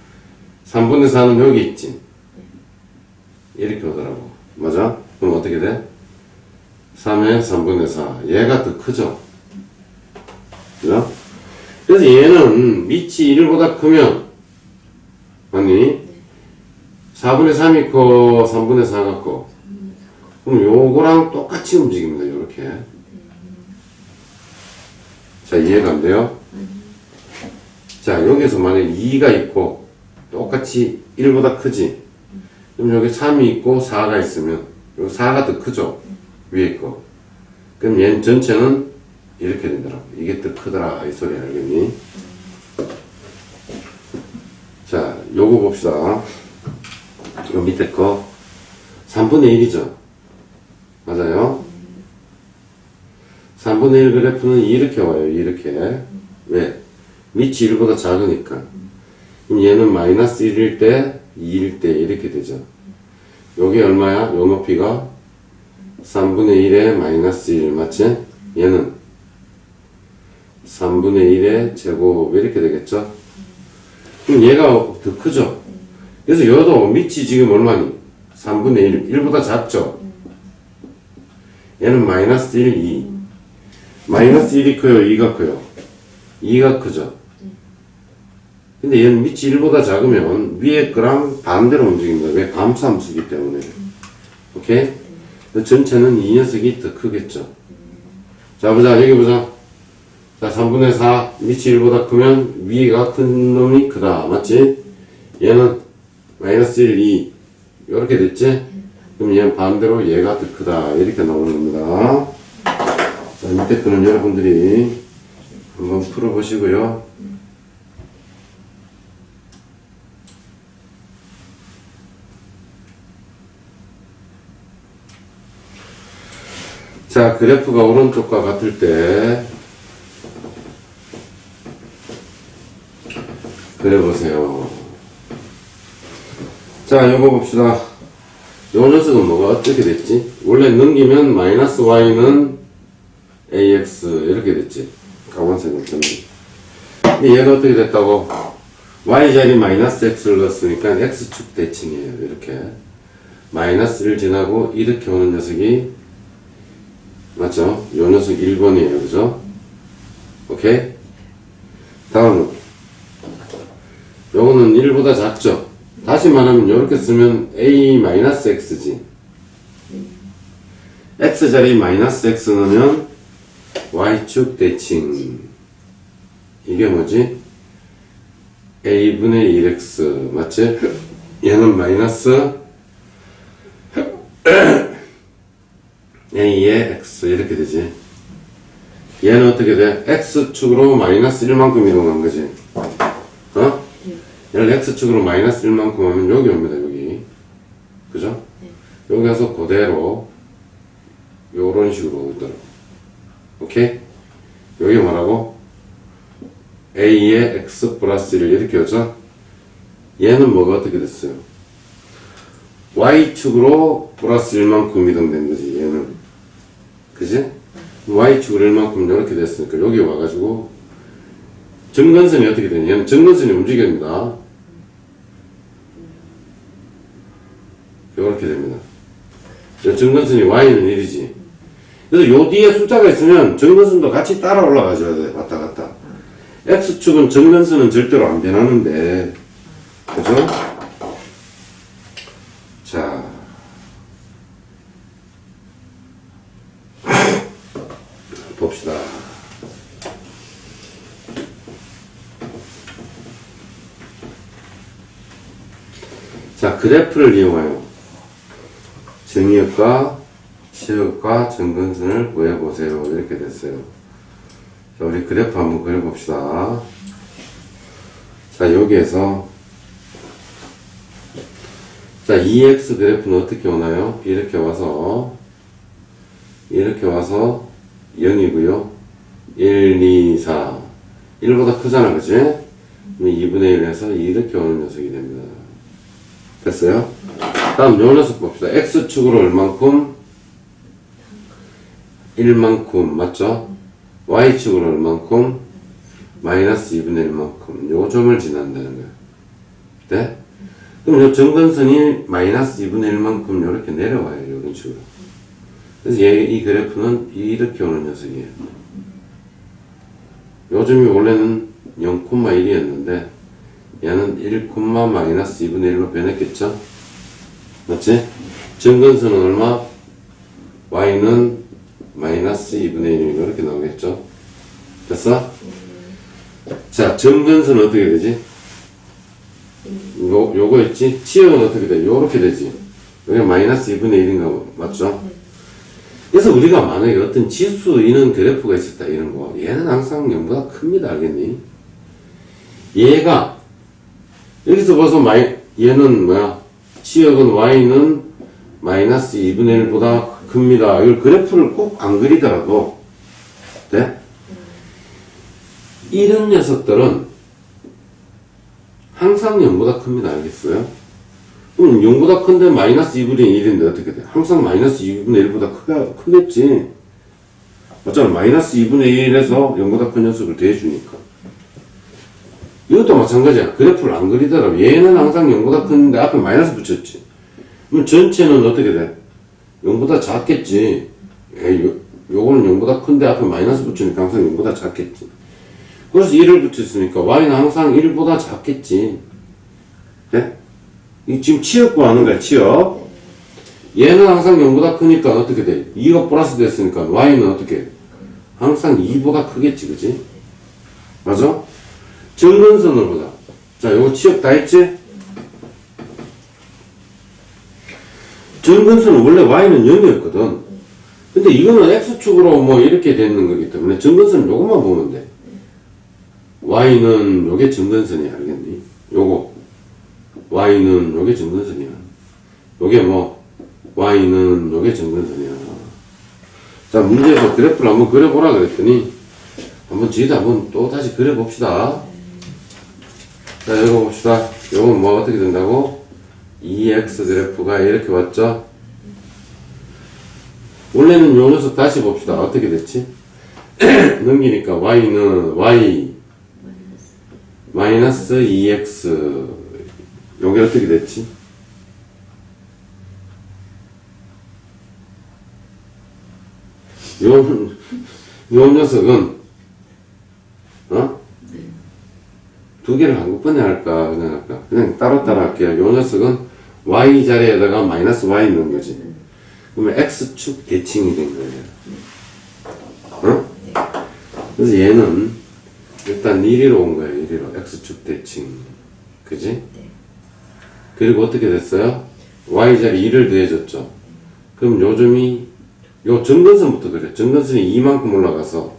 3분의 4는 여기 있지. 이렇게 오더라고. 맞아? 그럼 어떻게 돼? 3에 3분의 4 얘가 더 크죠? 그죠? 그래서 얘는 밑이 1보다 크면 아니 4분의 3이 커 3분의 4가 커. 그럼 요거랑 똑같이 움직입니다. 요렇게. 자, 이해가 안 돼요? 자, 여기서 만약에 2가 있고 똑같이 1보다 크지? 그럼 여기 3이 있고 4가 있으면 여기 4가 더 크죠? 위에 거. 그럼 얘는 전체는 이렇게 된다라고. 이게 더 크더라. 이 소리 알겠니? 자, 요거 봅시다. 요 밑에 거 3분의 1이죠? 맞아요? 3분의 1 그래프는 이렇게 와요. 이렇게. 왜? 밑이 1보다 작으니까. 그럼 얘는 마이너스 1일 때, 2일 때 이렇게 되죠. 요게 얼마야? 요 높이가 3분의 1에 마이너스 1 맞지? 얘는 3분의 1의 제곱 이렇게 되겠죠? 그럼 얘가 더 크죠? 그래서 여도 밑이 지금 얼마니? 3분의 1, 1보다 작죠? 얘는 마이너스 1, 2. 마이너스 1이 커요? 2가 커요? 2가 크죠? 근데 얘는 밑이 1보다 작으면 위에 거랑 반대로 움직입니다. 왜? 감소함수기 때문에. 오케이? 전체는 이 녀석이 더 크겠죠? 자, 보자. 여기 보자. 자, 3분의 4 밑이 1보다 크면 위가 큰 놈이 크다. 맞지? 얘는 마이너스 1, 2 이렇게 됐지? 그럼 얘는 반대로 얘가 더 크다. 이렇게 나오는 겁니다. 자, 밑에 거는 여러분들이 한번 풀어보시고요. 자, 그래프가 오른쪽과 같을 때 그려보세요. 자, 요거 봅시다. 요 녀석은 뭐가 어떻게 됐지? 원래 넘기면 마이너스 y는 ax 이렇게 됐지. 가관색을 쳤네. 근데 얘가 어떻게 됐다고? y자리 마이너스 x를 넣었으니까 x축 대칭이에요. 이렇게 마이너스를 지나고 이렇게 오는 녀석이 맞죠? 요 녀석 1번이에요. 그죠? 오케이? 다음은 요거는 1보다 작죠? 다시 말하면 요렇게 쓰면 a-x지. x자리 마이너스 x 넣으면 y축 대칭. 이게 뭐지? a분의 1x. 맞지? 얘는 마이너스 a의 x 이렇게 되지. 얘는 어떻게 돼? x축으로 마이너스 1만큼 이동한 거지. 어? 얘를 x축으로 마이너스 1만큼 하면 여기 옵니다. 여기. 그죠? 여기 가서 그대로 요런 식으로 오더라고. 오케이? 여기 뭐라고? a의 x 플러스 1 이렇게 오죠? 얘는 뭐가 어떻게 됐어요? y축으로 플러스 1만큼 이동된 거지. 얘는. 그지? y축으로 1만큼 이렇게 됐으니까 여기 와가지고 점근선이 어떻게 되냐? 얘는 점근선이 움직입니다. 이렇게 됩니다. 점근선이 y는 1이지. 그래서 요 뒤에 숫자가 있으면 점근선도 같이 따라 올라가줘야 돼. 왔다 갔다. x축은 점근선은 절대로 안 변하는데, 그죠? 자. 봅시다. 자, 그래프를 이용하여 정의역과 치역과 점근선을 구해보세요. 이렇게 됐어요. 자, 우리 그래프 한번 그려봅시다. 자, 여기에서 자, 2x 그래프는 어떻게 오나요? 이렇게 와서 0이고요. 1, 2, 4 1보다 크잖아. 그치? 2분의 1에서 이렇게 오는 녀석이 됩니다. 됐어요? 다음 요 녀석 봅시다. x축으로 얼만큼? 1만큼 맞죠? y축으로 얼만큼? 마이너스 2분의 1만큼 요 점을 지난다는 거야. 네? 그럼 요 점근선이 마이너스 2분의 1만큼 요렇게 내려와요. 요런 식으로. 그래서 이 그래프는 이렇게 오는 녀석이에요. 요점이 원래는 0,1이었는데 얘는 1, 마이너스 2분의 1로 변했겠죠? 맞지? 점근선은 얼마? y는 마이너스 2분의 1 이렇게 나오겠죠? 됐어? 자, 점근선은 어떻게 되지? 요거 있지? 치역은 어떻게 돼? 요렇게 되지? 여기 마이너스 2분의 1인가 맞죠? 그래서 우리가 만약에 어떤 지수 이런 그래프가 있었다 이런 거 얘는 항상 0보다 큽니다. 알겠니? 얘가 여기서 봐서 얘는 뭐야? 치역은 y는 마이너스 2분의 1보다 큽니다. 이걸 그래프를 꼭 안 그리더라도 돼? 이런 녀석들은 항상 0보다 큽니다. 알겠어요? 그럼 0보다 큰데 마이너스 2분의 1인데 어떻게 돼? 항상 마이너스 2분의 1보다 크겠지. 맞잖아. 마이너스 2분의 1에서 0보다 큰 녀석을 대해주니까. 이것도 마찬가지야. 그래프를 안 그리더라도 얘는 항상 0보다 큰데 앞에 마이너스 붙였지. 그럼 전체는 어떻게 돼? 0보다 작겠지. 요거는 0보다 큰데 앞에 마이너스 붙이니까 항상 0보다 작겠지. 그래서 1을 붙였으니까 y는 항상 1보다 작겠지. 네? 지금 치역 구하는 거야, 치역. 얘는 항상 0보다 크니까 어떻게 돼? 2가 플러스 됐으니까 y는 어떻게 해? 항상 2보다 크겠지, 그지? 맞아? 정근선을 보자. 자, 요거 취업 다 했지? 정근선은 원래 y는 0이었거든. 근데 이거는 x축으로 뭐 이렇게 되는 거기 때문에 정근선은 요것만 보면 돼. y는 요게 정근선이야, 알겠니? 요거. y는 요게 정근선이야. 요게 뭐, y는 요게 정근선이야. 자, 문제에서 그래프를 한번 그려보라 그랬더니, 한번 지도 한번 또 다시 그려봅시다. 자, 이거 봅시다. 요건 뭐 어떻게 된다고? 2x 그래프가 이렇게 왔죠? 원래는 요 녀석 다시 봅시다. 어떻게 됐지? 넘기니까 y는 y 마이너스 2x 요게 어떻게 됐지? 요 녀석은 두 개를 한꺼번에 할까 그냥 할까? 그냥 따로따로 할게요. 요 녀석은 y 자리에다가 마이너스 y 넣은 거지. 그러면 x축 대칭이 된 거예요. 그래서 얘는 일단 이리로 온 거예요. 이리로 x축 대칭. 그지? 그리고 어떻게 됐어요? y 자리 2를 더해줬죠. 그럼 요점이 요 정근선부터 그래. 정근선이 2만큼 올라가서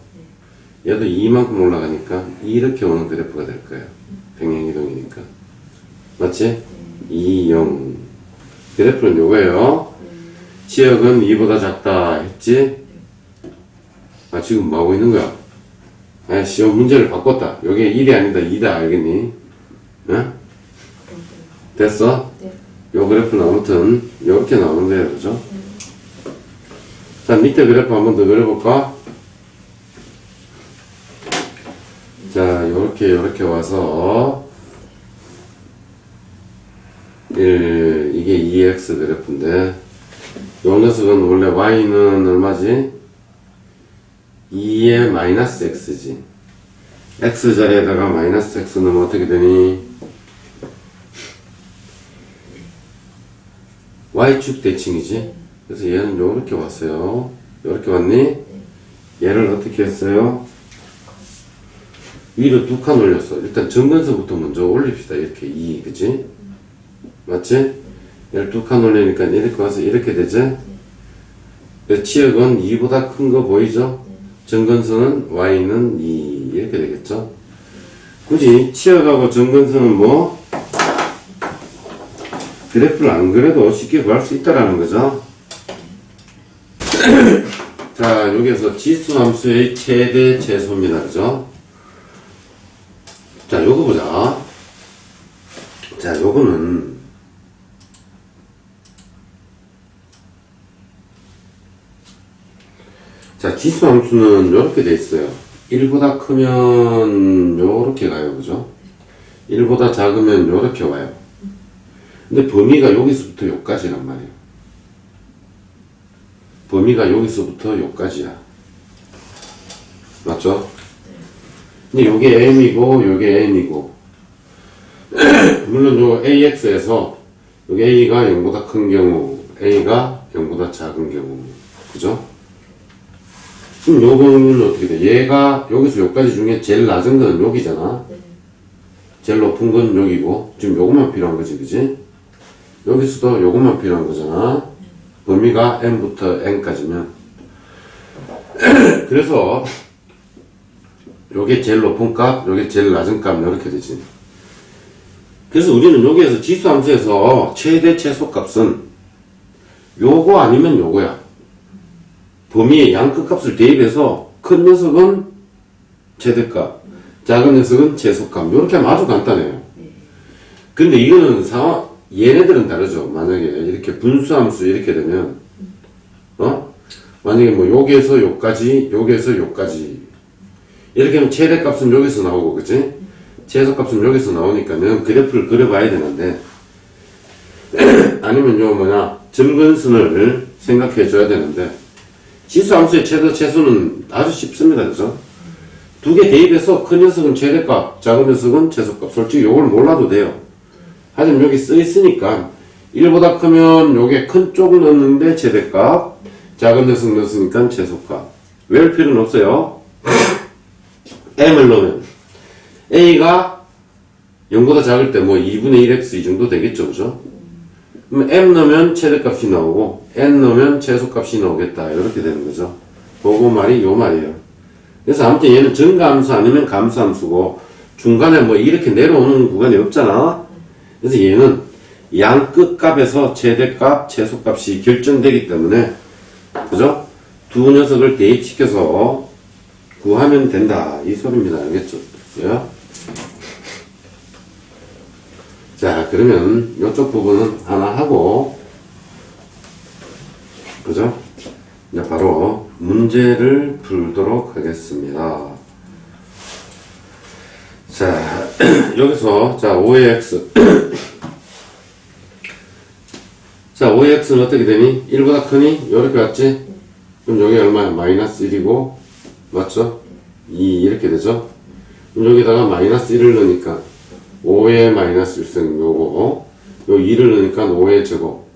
얘도 2만큼 올라가니까 이렇게 오는 그래프가 될 거예요. 평행이동이니까. 맞지? 2, 0. 그래프는 요거예요. 치역은 2보다 작다 했지? 아, 지금 뭐 하고 있는 거야? 아, 시험 문제를 바꿨다. 요게 1이 아니다, 2다, 알겠니? 어? 됐어? 요 그래프는 아무튼, 요렇게 나오는데요, 그죠? 자, 밑에 그래프 한 번 더 그려볼까? 자, 요렇게 와서, 이게 2x 그래프인데, 요 녀석은 원래 y는 얼마지? 2의 마이너스 x지. x 자리에다가 마이너스 x 넣으면 어떻게 되니? y축 대칭이지? 그래서 얘는 요렇게 왔어요. 요렇게 왔니? 얘를 어떻게 했어요? 위로 두 칸 올렸어. 일단 정근선부터 먼저 올립시다. 이렇게 2, 그치? 맞지? 얘를 두 칸 올리니까 이렇게 와서 이렇게 되지? 치역은 2보다 큰 거 보이죠? 정근선은 y는 2 이렇게 되겠죠? 굳이 치역하고 정근선은 뭐 그래프를 안 그려도 쉽게 구할 수 있다라는 거죠. 자, 여기에서 지수함수의 최대 최소입니다. 그죠? 자, 요거 보자. 자, 요거는 자, 지수함수는 요렇게 돼 있어요. 1보다 크면 요렇게 가요. 그죠? 1보다 작으면 요렇게 와요. 근데 범위가 여기서부터 여기까지란 말이에요. 범위가 여기서부터 여기까지야. 맞죠? 근데 요게 m이고 요게 n이고 물론 요 ax에서 요게 a가 0보다 큰 경우 a가 0보다 작은 경우 그죠? 그럼 요거는 어떻게 돼? 얘가 여기서 여기까지 중에 제일 낮은 건 여기잖아. 제일 높은 건 여기고 지금 요것만 필요한 거지, 그지? 여기서도 요것만 필요한 거잖아. 범위가 m부터 n까지면 그래서 요게 제일 높은 값, 요게 제일 낮은 값 이렇게 되지. 그래서 우리는 여기에서 지수함수에서 최대 최소 값은 요거 아니면 요거야. 범위의 양끝 값을 대입해서 큰 녀석은 최대값, 작은 녀석은 최소값. 요렇게 하면 아주 간단해요. 근데 이거는 얘네들은 다르죠. 만약에 이렇게 분수함수 이렇게 되면 만약에 뭐 여기에서 여기까지, 여기에서 여기까지 이렇게 하면 최대값은 여기서 나오고, 그치? 최소값은 여기서 나오니까는 그래프를 그려봐야 되는데 아니면 요 뭐냐 점근선을 생각해 줘야 되는데 지수함수의 최대 최소는 아주 쉽습니다. 그죠? 두 개 대입해서 큰 녀석은 최대값, 작은 녀석은 최소값. 솔직히 요걸 몰라도 돼요. 하지만 여기 써 있으니까 1보다 크면 요게 큰 쪽을 넣는데 최대값, 작은 녀석 넣었으니까 최소값. 외울 필요는 없어요. m을 넣으면 a가 0보다 작을 때 뭐 2분의 1x 이 정도 되겠죠, 그죠? 그럼 m 넣으면 최대값이 나오고 n 넣으면 최소값이 나오겠다, 이렇게 되는 거죠. 그거 말이 요 말이에요. 그래서 아무튼 얘는 증가함수 아니면 감소함수고 중간에 뭐 이렇게 내려오는 구간이 없잖아. 그래서 얘는 양 끝값에서 최대값, 최소값이 결정되기 때문에, 그죠? 두 녀석을 대입시켜서 구하면 된다, 이 소리입니다. 알겠죠? 예? 자, 그러면 이쪽 부분은 하나 하고, 그죠? 이제 바로 문제를 풀도록 하겠습니다. 자, 여기서, 자, 5의 x. 자, 5의 x는 어떻게 되니? 1보다 크니? 이렇게 왔지? 그럼 여기 얼마야? 마이너스 1이고, 맞죠? 2, 이렇게 되죠? 그럼 여기다가 마이너스 1을 넣으니까, 5의 마이너스 1승 요거, 요 2를 넣으니까 5의 제곱.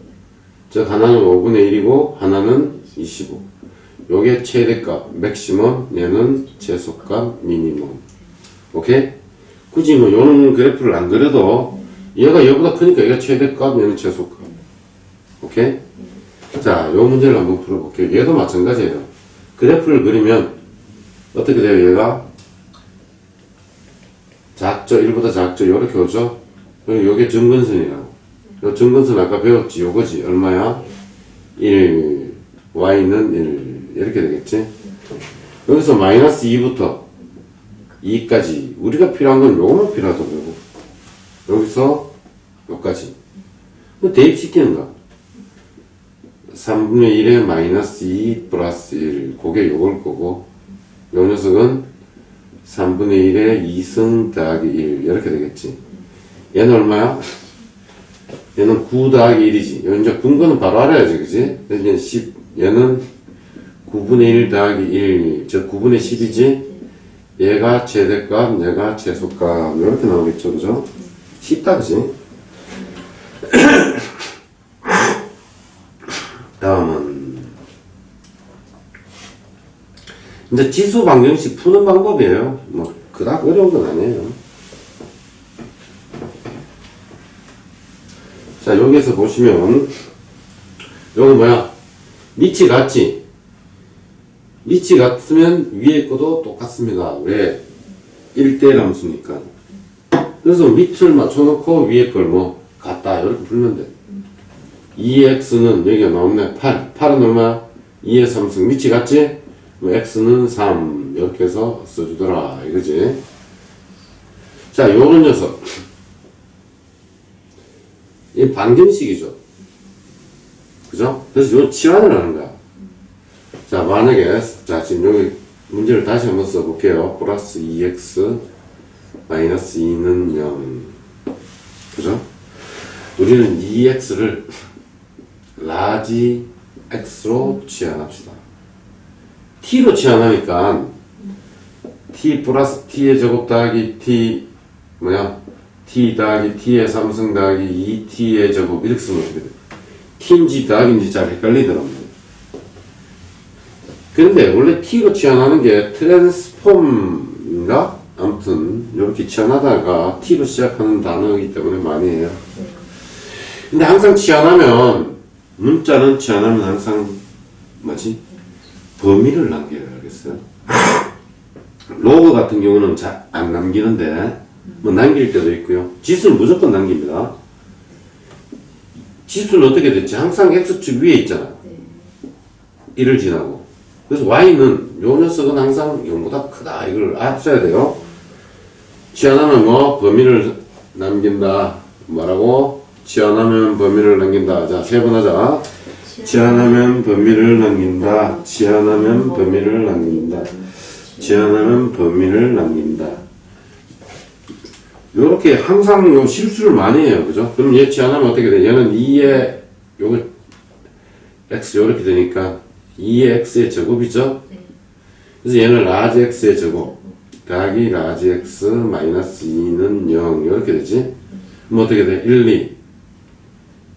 즉, 하나는 5분의 1이고, 하나는 25. 요게 최대값, 맥시멈, 얘는 최소값, 미니멈. 오케이? 굳이 뭐, 요런 그래프를 안 그려도, 얘가 얘보다 크니까 얘가 최대값, 얘는 최소값. 오케이? 자, 요 문제를 한번 풀어볼게요. 얘도 마찬가지예요. 그래프를 그리면, 어떻게 돼요, 얘가? 작죠? 1보다 작죠? 요렇게 오죠? 그리고 요게 점근선이라고. 요 점근선 아까 배웠지? 요거지? 얼마야? 1. y는 1. 이렇게 되겠지? 여기서 마이너스 2부터 2까지. 우리가 필요한 건 요거만 필요하다고. 여기서 요까지. 대입시키는 거. 3분의 1에 마이너스 2 플러스 1. 그게 요걸 거고, 요 녀석은 3분의 1에 2승 더하기 1. 이렇게 되겠지. 얘는 얼마야? 얘는 9 더하기 1이지. 요 이제 근거는 바로 알아야지, 그지? 그래서 얘는 10. 얘는 9분의 1 더하기 1. 즉 9분의 10이지? 얘가 최대값, 얘가 최소값. 이렇게 나오겠죠, 그죠? 쉽다, 그지? 다음은 이제 지수 방정식 푸는 방법이에요. 뭐 그닥 어려운 건 아니에요. 자, 여기에서 보시면 요거 뭐야? 밑이 같지? 밑이 같으면 위에 거도 똑같습니다. 왜? 1대1 함수니까. 그래서 밑을 맞춰놓고 위에 걸 뭐 같다 이렇게 풀면 돼. 2x는 여기가 나왔네. 8. 8은 얼마? 2의 3승. 밑이 같지? x는 3. 이렇게 해서 써주더라. 이거지? 자, 요런 녀석. 이 방정식이죠. 그죠? 그래서 요 치환을 하는 거야. 자, 만약에, 자, 지금 여기 문제를 다시 한번 써볼게요. 플러스 2x 마이너스 2는 0. 그죠? 우리는 2x를 라지 x로 치환합시다. t로 치환하니까 t 플러스 t의 제곱 더하기 t 뭐야? t 더하기 t의 3승 더하기 2t의 제곱 이렇게 쓰면 어떻게 돼? t인지 더하기인지 잘 헷갈리더라고요. 그런데 원래 t로 치환하는 게 트랜스폼인가? 아무튼 이렇게 치환하다가 t로 시작하는 단어이기 때문에 많이 해요. 근데 항상 치환하면 문자는 치환하면 항상 뭐지? 범위를 남겨야 알겠어요? 로그 같은 경우는 잘 안 남기는데 뭐 남길 때도 있고요. 지수는 무조건 남깁니다. 지수는 어떻게 됐지? 항상 x축 위에 있잖아. 1을 지나고. 그래서 y는 요 녀석은 항상 0보다 크다. 이걸 아셔야 돼요. 치환하면 뭐 범위를 남긴다. 뭐라고? 치환하면 범위를 남긴다. 자, 세 번 하자. 치환하면 범위를 남긴다. 치환하면 범위를 남긴다. 치환하면 범위를 남긴다. 요렇게 항상 요 실수를 많이 해요. 그죠? 그럼 얘 치환하면 어떻게 돼? 얘는 2의 요거 x 요렇게 되니까 2의 x의 제곱이죠? 그래서 얘는 라지 x의 제곱 더하기 라지 x 마이너스 2는 0 요렇게 되지? 그럼 어떻게 돼? 1, 2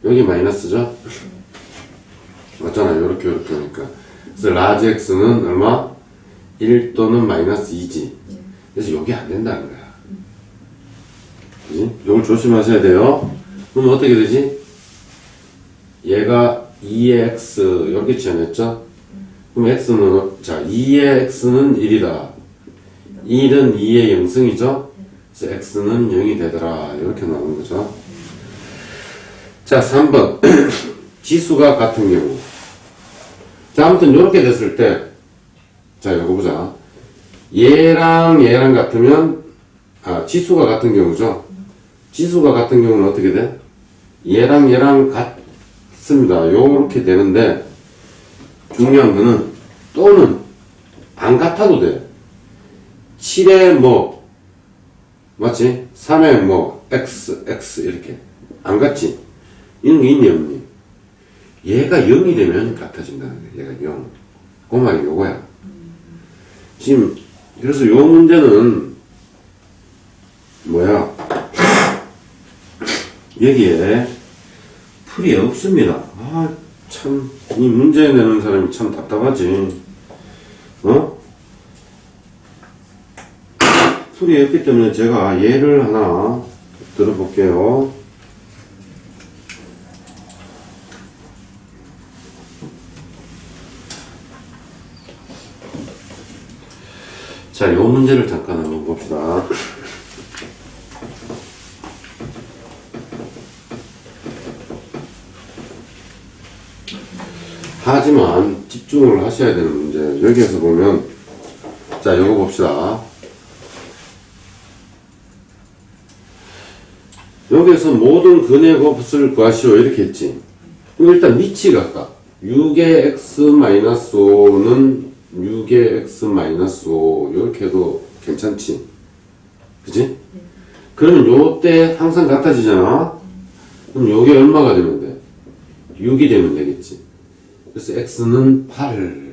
여기 마이너스죠? 맞잖아. 요렇게 하니까. 그래서 라지 x는 얼마? 1 또는 마이너스 2지. 그래서 요게 안 된다는 거야. 그지? 요걸 조심하셔야 돼요. 그럼 어떻게 되지? 얘가 2의 x 이렇게 지어냈죠? 그럼 x는, 자, 2의 x는 1이다. 1은 2의 영승이죠? 그래서 x는 0이 되더라. 이렇게 나오는 거죠. 자, 3번. 지수가 같은 경우. 자, 아무튼 이렇게 됐을 때, 자, 이거 보자. 얘랑 얘랑 같으면, 지수가 같은 경우죠. 지수가 같은 경우는 어떻게 돼? 얘랑 얘랑 같습니다. 요렇게 되는데, 중요한 거는, 또는, 안 같아도 돼. 7에 뭐, 맞지? 3에 뭐, x, 이렇게. 안 같지? 이런 게 있니, 없니? 얘가 0이 되면 같아진다는 거야. 얘가 0. 그 말이 요거야. 지금, 그래서 요 문제는, 뭐야. 여기에 풀이 없습니다. 참, 이 문제 내는 사람이 참 답답하지. 풀이 없기 때문에 제가 예를 하나 들어볼게요. 자, 요 문제를 잠깐 한번 봅시다. 하지만 집중을 하셔야 되는 문제. 여기에서 보면, 자, 요거 봅시다. 여기에서 모든 근의 값을 구하시오. 이렇게 했지. 그럼 일단 위치가 아까 6의 x-5는 6의 x-5 이렇게 해도 괜찮지. 그지? 그러면 요때 항상 같아지잖아. 그럼 요게 얼마가 되면 돼? 6이 되면 되겠지. 그래서 x는 8.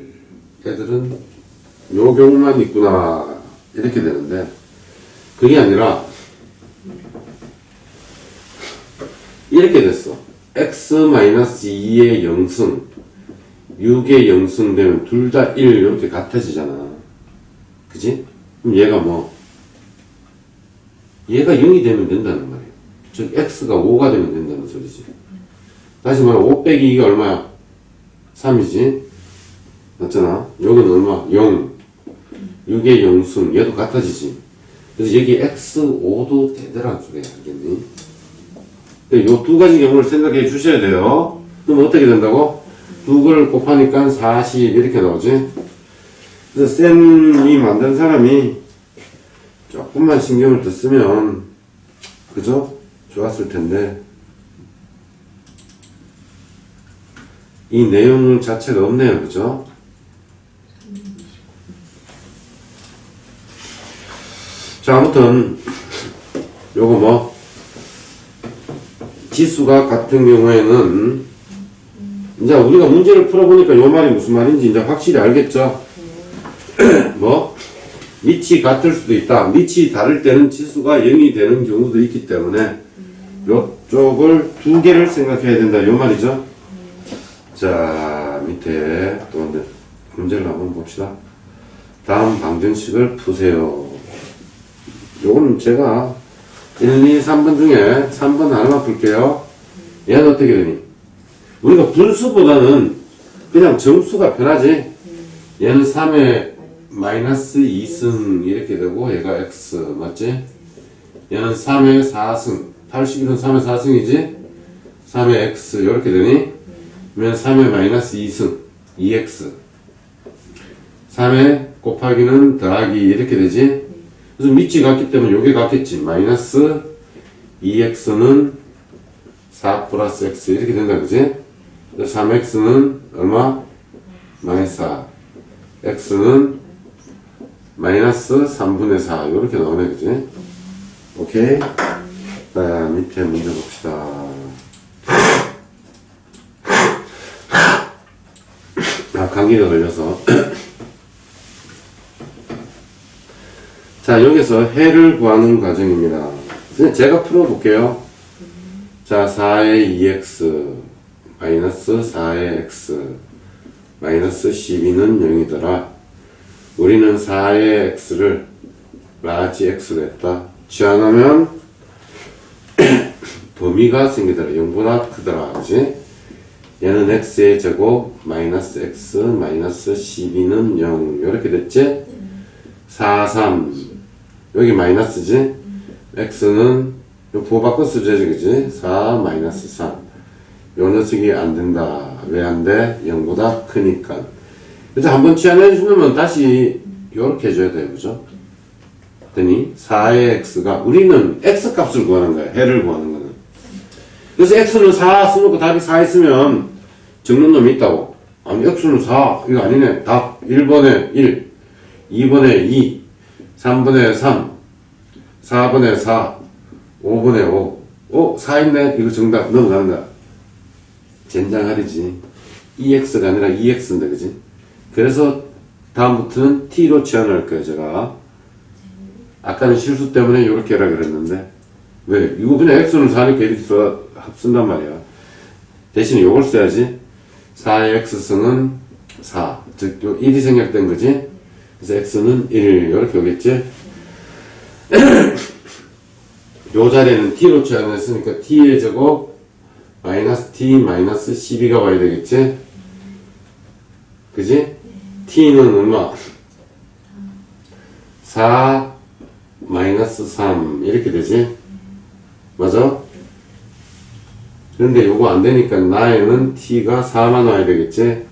애들은 요 경우만 있구나. 이렇게 되는데 그게 아니라 이렇게 됐어. x-2의 영승 6의 영승 되면 둘 다 1 이렇게 같아지잖아. 그지? 그럼 얘가 뭐? 얘가 0이 되면 된다는 말이야. 즉 x가 5가 되면 된다는 소리지. 다시 말하면 5 빼기 2가 얼마야? 3이지. 맞잖아. 여기는 얼마? 0. 6의 영승 얘도 같아지지. 그래서 여기 x5도 되더라는 소리야. 알겠니? 요 두 가지 경우를 생각해 주셔야 돼요. 그럼 어떻게 된다고? 2를 곱하니까 40 이렇게 나오지. 그래서 쌤이 만든 사람이 조금만 신경을 더 쓰면 그죠? 좋았을 텐데 이 내용 자체가 없네요. 그죠? 자, 아무튼 요거 뭐 지수가 같은 경우에는 이제 우리가 문제를 풀어보니까 요 말이 무슨 말인지 이제 확실히 알겠죠? 뭐 밑이 같을 수도 있다. 밑이 다를 때는 지수가 0이 되는 경우도 있기 때문에 요쪽을 두 개를 생각해야 된다. 요 말이죠? 자, 밑에 또 문제를 한번 봅시다. 다음 방정식을 푸세요. 요거는 제가 1, 2, 3번 중에 3번 하나만 풀게요. 얘는 어떻게 되니? 우리가 분수보다는 그냥 정수가 편하지? 얘는 3의 마이너스 2승 이렇게 되고 얘가 x 맞지? 얘는 3의 4승 81은 3의 4승이지? 3의 x 이렇게 되니? 그러면 3의 마이너스 2승 2x 3의 곱하기는 더하기 이렇게 되지? 그래서 밑이 같기 때문에 요게 같겠지. 마이너스 2x는 4 플러스 x 이렇게 된다. 그지? 3x는 얼마? 마이너스 4 x는 마이너스 3분의 4 이렇게 나오네. 그지? 오케이? 자, 밑에 문제 봅시다. 감기가 걸려서 자, 여기서 해를 구하는 과정입니다. 제가 풀어볼게요. 자, 4의 2x 마이너스 4의 x 마이너스 12는 0이더라. 우리는 4의 x를 라지 x로 했다. 취하하면 범위가 생기더라. 0보다 크더라. 그지? 얘는 x의 제곱 마이너스 x 마이너스 12는 0 이렇게 됐지? 4, 3 여기 마이너스지? x는 부호 바꿔 쓰지 그지? 4 마이너스 3 요 녀석이 안 된다. 왜 안 돼? 0보다 크니까. 그래서 한번 취하해 주면 다시 요렇게 해줘야 돼요. 그죠? 그랬더니 4의 x가 우리는 x 값을 구하는 거야. 해를 구하는 거는. 그래서 x는 4 써놓고 답이 4 있으면 적는 놈이 있다고. 아니 x는 4 이거 아니네. 답 1번에 1 2번에 2 3번에 3 4번에 4 5번에 5 4 있네. 이거 정답 넘어간다. 젠장하리지. EX가 아니라 EX인데 그지? 그래서 다음부터는 T로 취한할 거예요. 제가 아까는 실수 때문에 이렇게 해라 그랬는데 왜? 이거 그냥 X는 4니까 이렇게 쓴단 말이야. 대신에 요걸 써야지. 4의 X승은 4 즉 1이 생략된 거지? 그래서 X는 1 이렇게 오겠지? 요 자리에는 T로 취한했으니까 T의 제곱 마이너스 T 마이너스 12가 와야 되겠지? 그지? T는 얼마? 4 마이너스 3 이렇게 되지? 맞아? 그런데 요거 안 되니까 나에는 T가 4만 와야 되겠지?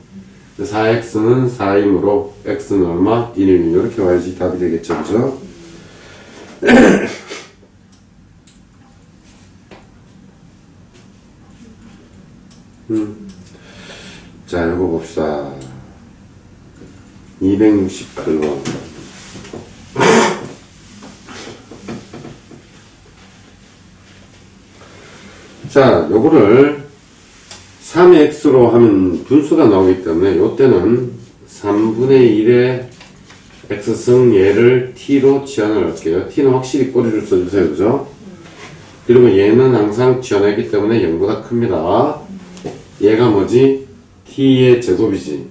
4x는 4이므로 x는 얼마? 1 이렇게 와야지 답이 되겠죠? 그죠? 자, 이거 봅시다. 268번. 자, 요거를 3x로 하면 분수가 나오기 때문에 요때는 3분의 1의 x승 얘를 t로 치환을 할게요. t는 확실히 꼬리를 써주세요. 그죠? 그리고 얘는 항상 치환했기 때문에 0보다 큽니다. 얘가 뭐지? t의 제곱이지.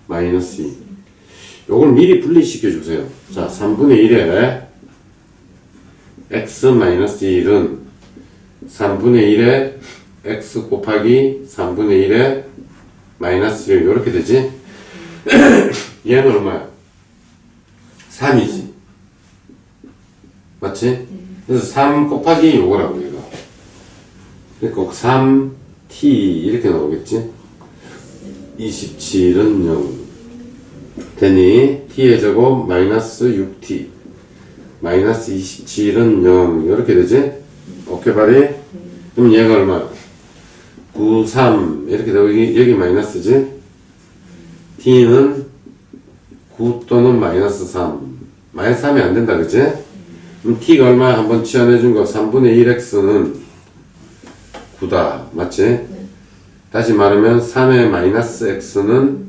마이너스 2. 요걸 미리 분리시켜 주세요. 자, 3분의 1에 x 마이너스 1은 3분의 1에 x 곱하기 3분의 1에 마이너스 1 이렇게 되지? 얘는 얼마야? 3이지. 맞지? 그래서 3 곱하기 요거라고 이거. 그러니까 3t 이렇게 나오겠지? 27은 0 되니 t의 제곱 마이너스 6t 마이너스 27은 0 이렇게 되지? 오케이 바리? 그럼 얘가 얼마야? 9, 3 이렇게 되고 여기 마이너스지? t는 9 또는 마이너스 3 마이너스 3이 안 된다 그치? 그럼 t가 얼마야? 한번 치환해 준 거 3분의 1x는 9다 맞지? 다시 말하면 3의 마이너스 x는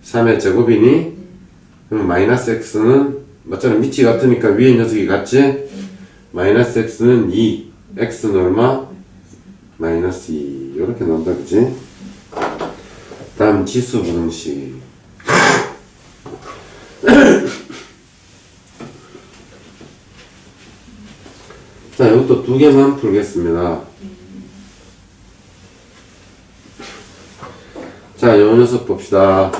3의 제곱이니 그럼 마이너스 x는 맞잖아 밑이 같으니까 위에 녀석이 같지? 마이너스 x는 2 x는 얼마? 마이너스 2 이렇게 나온다 그치? 다음 지수 분응식 자 이것도 두 개만 풀겠습니다. 자 요 녀석 봅시다.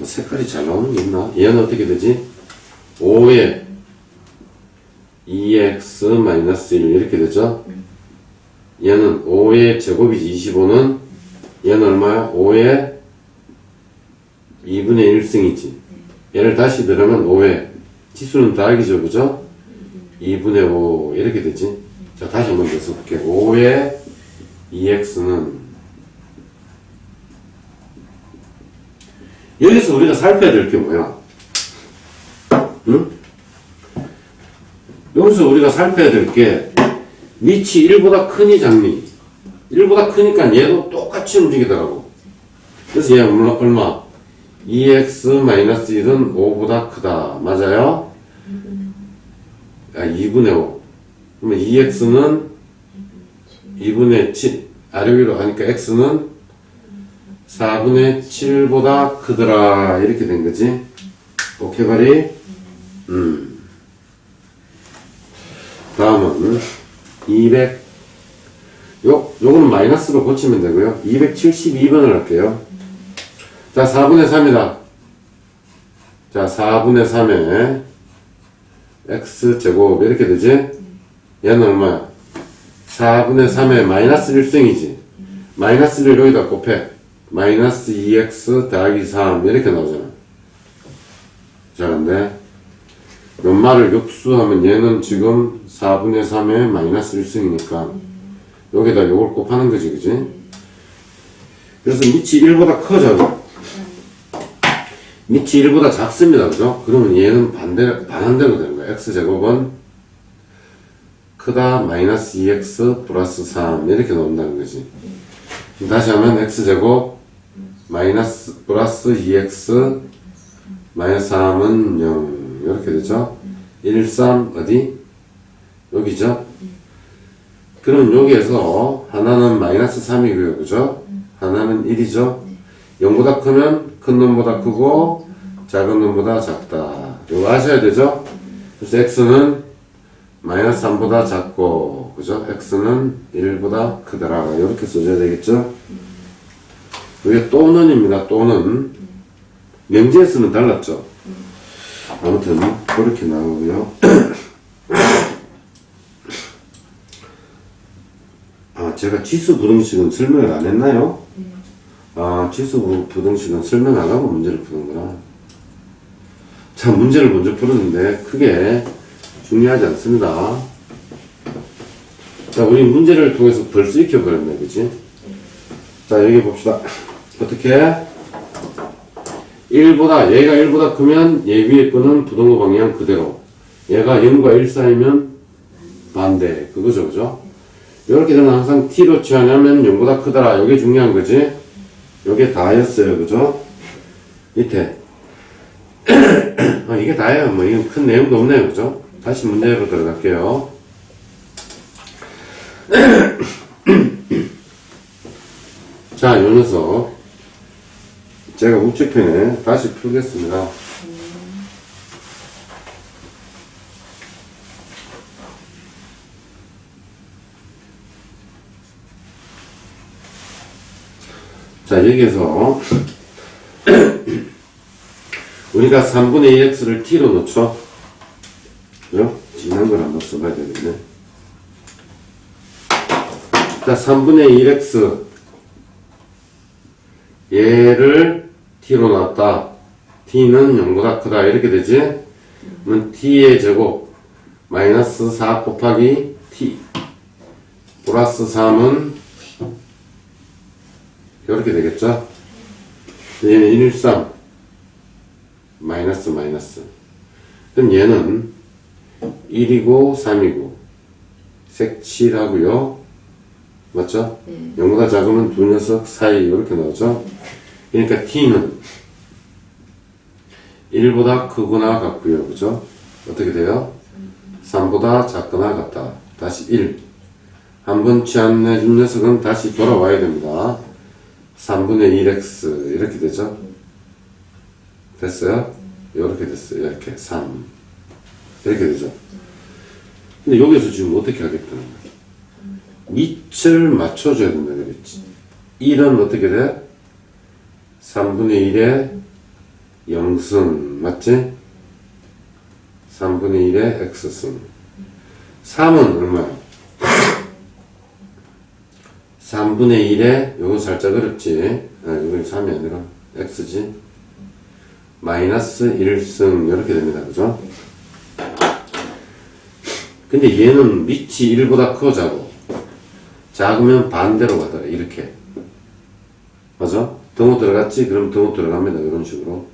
색깔이 잘 나오는 게 있나? 얘는 어떻게 되지? 5에 2x 마이너스 1 이렇게 되죠? 얘는 5의 제곱이지 25는 얘는 얼마야? 5의 2분의 1승이지 얘를 다시 들으면 5의 지수는 더하기죠 그죠? 2분의 5 이렇게 되지? 자 다시 한번 더 써볼게 5의 2x는 여기서 우리가 살펴야 될 게 뭐야? 응? 여기서 우리가 살펴야 될 게 밑이 1보다 크니 작니? 1보다 크니까 얘도 똑같이 움직이더라고. 그래서 얘 얼마? 2x-1은 5보다 크다. 맞아요? 2분의 5. 그러면 2x는 2분의 7. 아래 위로 하니까 x는 4분의 7보다 크더라. 이렇게 된 거지. 오케이, 바리? 다음은 200, 요거는 마이너스로 고치면 되고요. 272번을 할게요. 자, 4분의 3이다. 자, 4분의 3에 x제곱 이렇게 되지? 얘는 얼마야? 4분의 3에 마이너스 1승이지. 마이너스를 여기다 곱해. 마이너스 2x 더하기 3 이렇게 나오잖아. 자, 근데 연말을 역수하면 얘는 지금 4분의 3에 마이너스 1승이니까 여기다 요걸 곱하는 거지, 그지? 그래서 밑이 1보다 커져. 밑이 1보다 작습니다, 그죠? 그러면 얘는 반대로 되는 거야. x제곱은 크다 마이너스 2x 플러스 3 이렇게 나온다는 거지. 다시 하면 x제곱 마이너스 플러스 2x 마이너스 3은 0 이렇게 되죠. 1, 3 어디? 여기죠. 그럼 여기에서 하나는 마이너스 3이고요, 그죠? 하나는 1이죠. 0보다 크면 큰 놈보다 크고 작은 놈보다 작다. 이거 아셔야 되죠? 그래서 x는 마이너스 3보다 작고, 그죠? x는 1보다 크더라. 이렇게 써줘야 되겠죠? 이게 또는입니다. 또는. 명제에 쓰면 달랐죠? 아무튼, 그렇게 나오고요. 아, 제가 지수 부등식은 설명을 안 했나요? 아, 지수 부등식은 설명 안 하고 문제를 푸는구나. 자, 문제를 먼저 풀었는데, 크게 중요하지 않습니다. 자, 우리 문제를 통해서 벌써 익혀버렸네, 그치? 자, 여기 봅시다. 어떻게? 1보다, 얘가 1보다 크면 얘 위에 거는 부등호 방향 그대로. 얘가 0과 1 사이면 반대. 그거죠, 그죠? 이렇게 되면 항상 t로 취하냐면 0보다 크더라. 이게 중요한 거지? 요게 다였어요, 그죠? 밑에. 이게 다예요. 뭐, 이건 큰 내용도 없네요, 그죠? 다시 문제로 들어갈게요. 자, 요 녀석. 제가 우측편에 다시 풀겠습니다. 자, 여기에서 우리가 3분의 2x를 t로 놓죠? 그죠? 지난 걸 한번 써봐야 되겠네. 자, 3분의 1x 얘를 t로 놨다. t는 0보다 크다. 이렇게 되지? 그러면 t의 제곱 마이너스 4 곱하기 t 플러스 3은 이렇게 되겠죠? 얘는 1, 3 마이너스 마이너스. 그럼 얘는 1이고 3이고 색칠하고요. 맞죠? 0보다 작으면 두 녀석 사이 이렇게 나오죠? 그러니까 t는 1보다 크거나 같고요. 그죠? 어떻게 돼요? 3보다 작거나 같다. 다시 1. 한번 취합해준 녀석은 다시 돌아와야 됩니다. 3분의 1x 이렇게 되죠? 됐어요? 이렇게 됐어요. 이렇게 3 이렇게 되죠? 근데 여기서 지금 어떻게 하겠다는 거야? 밑을 맞춰줘야 된다 그랬지. 1은 어떻게 돼? 3분의 1에 0승 맞지? 3분의 1에 x승. 3은 얼마야? 3분의 1에 요거 살짝 어렵지? 이건 3이 아니라 x지? 마이너스 1승 이렇게 됩니다. 그죠? 근데 얘는 밑이 1보다 커 작으면 반대로 가더라. 이렇게. 맞아? 등호 들어갔지? 그럼 등호 들어갑니다. 이런 식으로.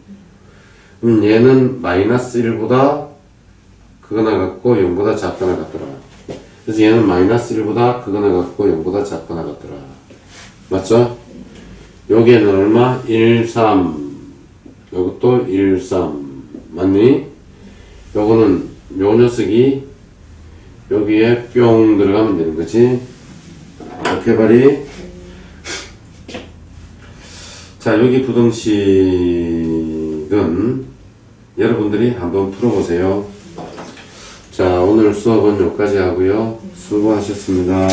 그럼 얘는 마이너스 1보다 크거나 같고 0보다 작거나 같더라. 그래서 얘는 마이너스 1보다 크거나 같고 0보다 작거나 같더라. 맞죠? 여기에는 얼마? 1, 3. 요것도 1, 3. 맞니? 요거는 요 녀석이 여기에 뿅 들어가면 되는 거지. 오케이, 바리? 자, 여기 부등식은 여러분들이 한번 풀어보세요. 자, 오늘 수업은 여기까지 하고요. 수고하셨습니다.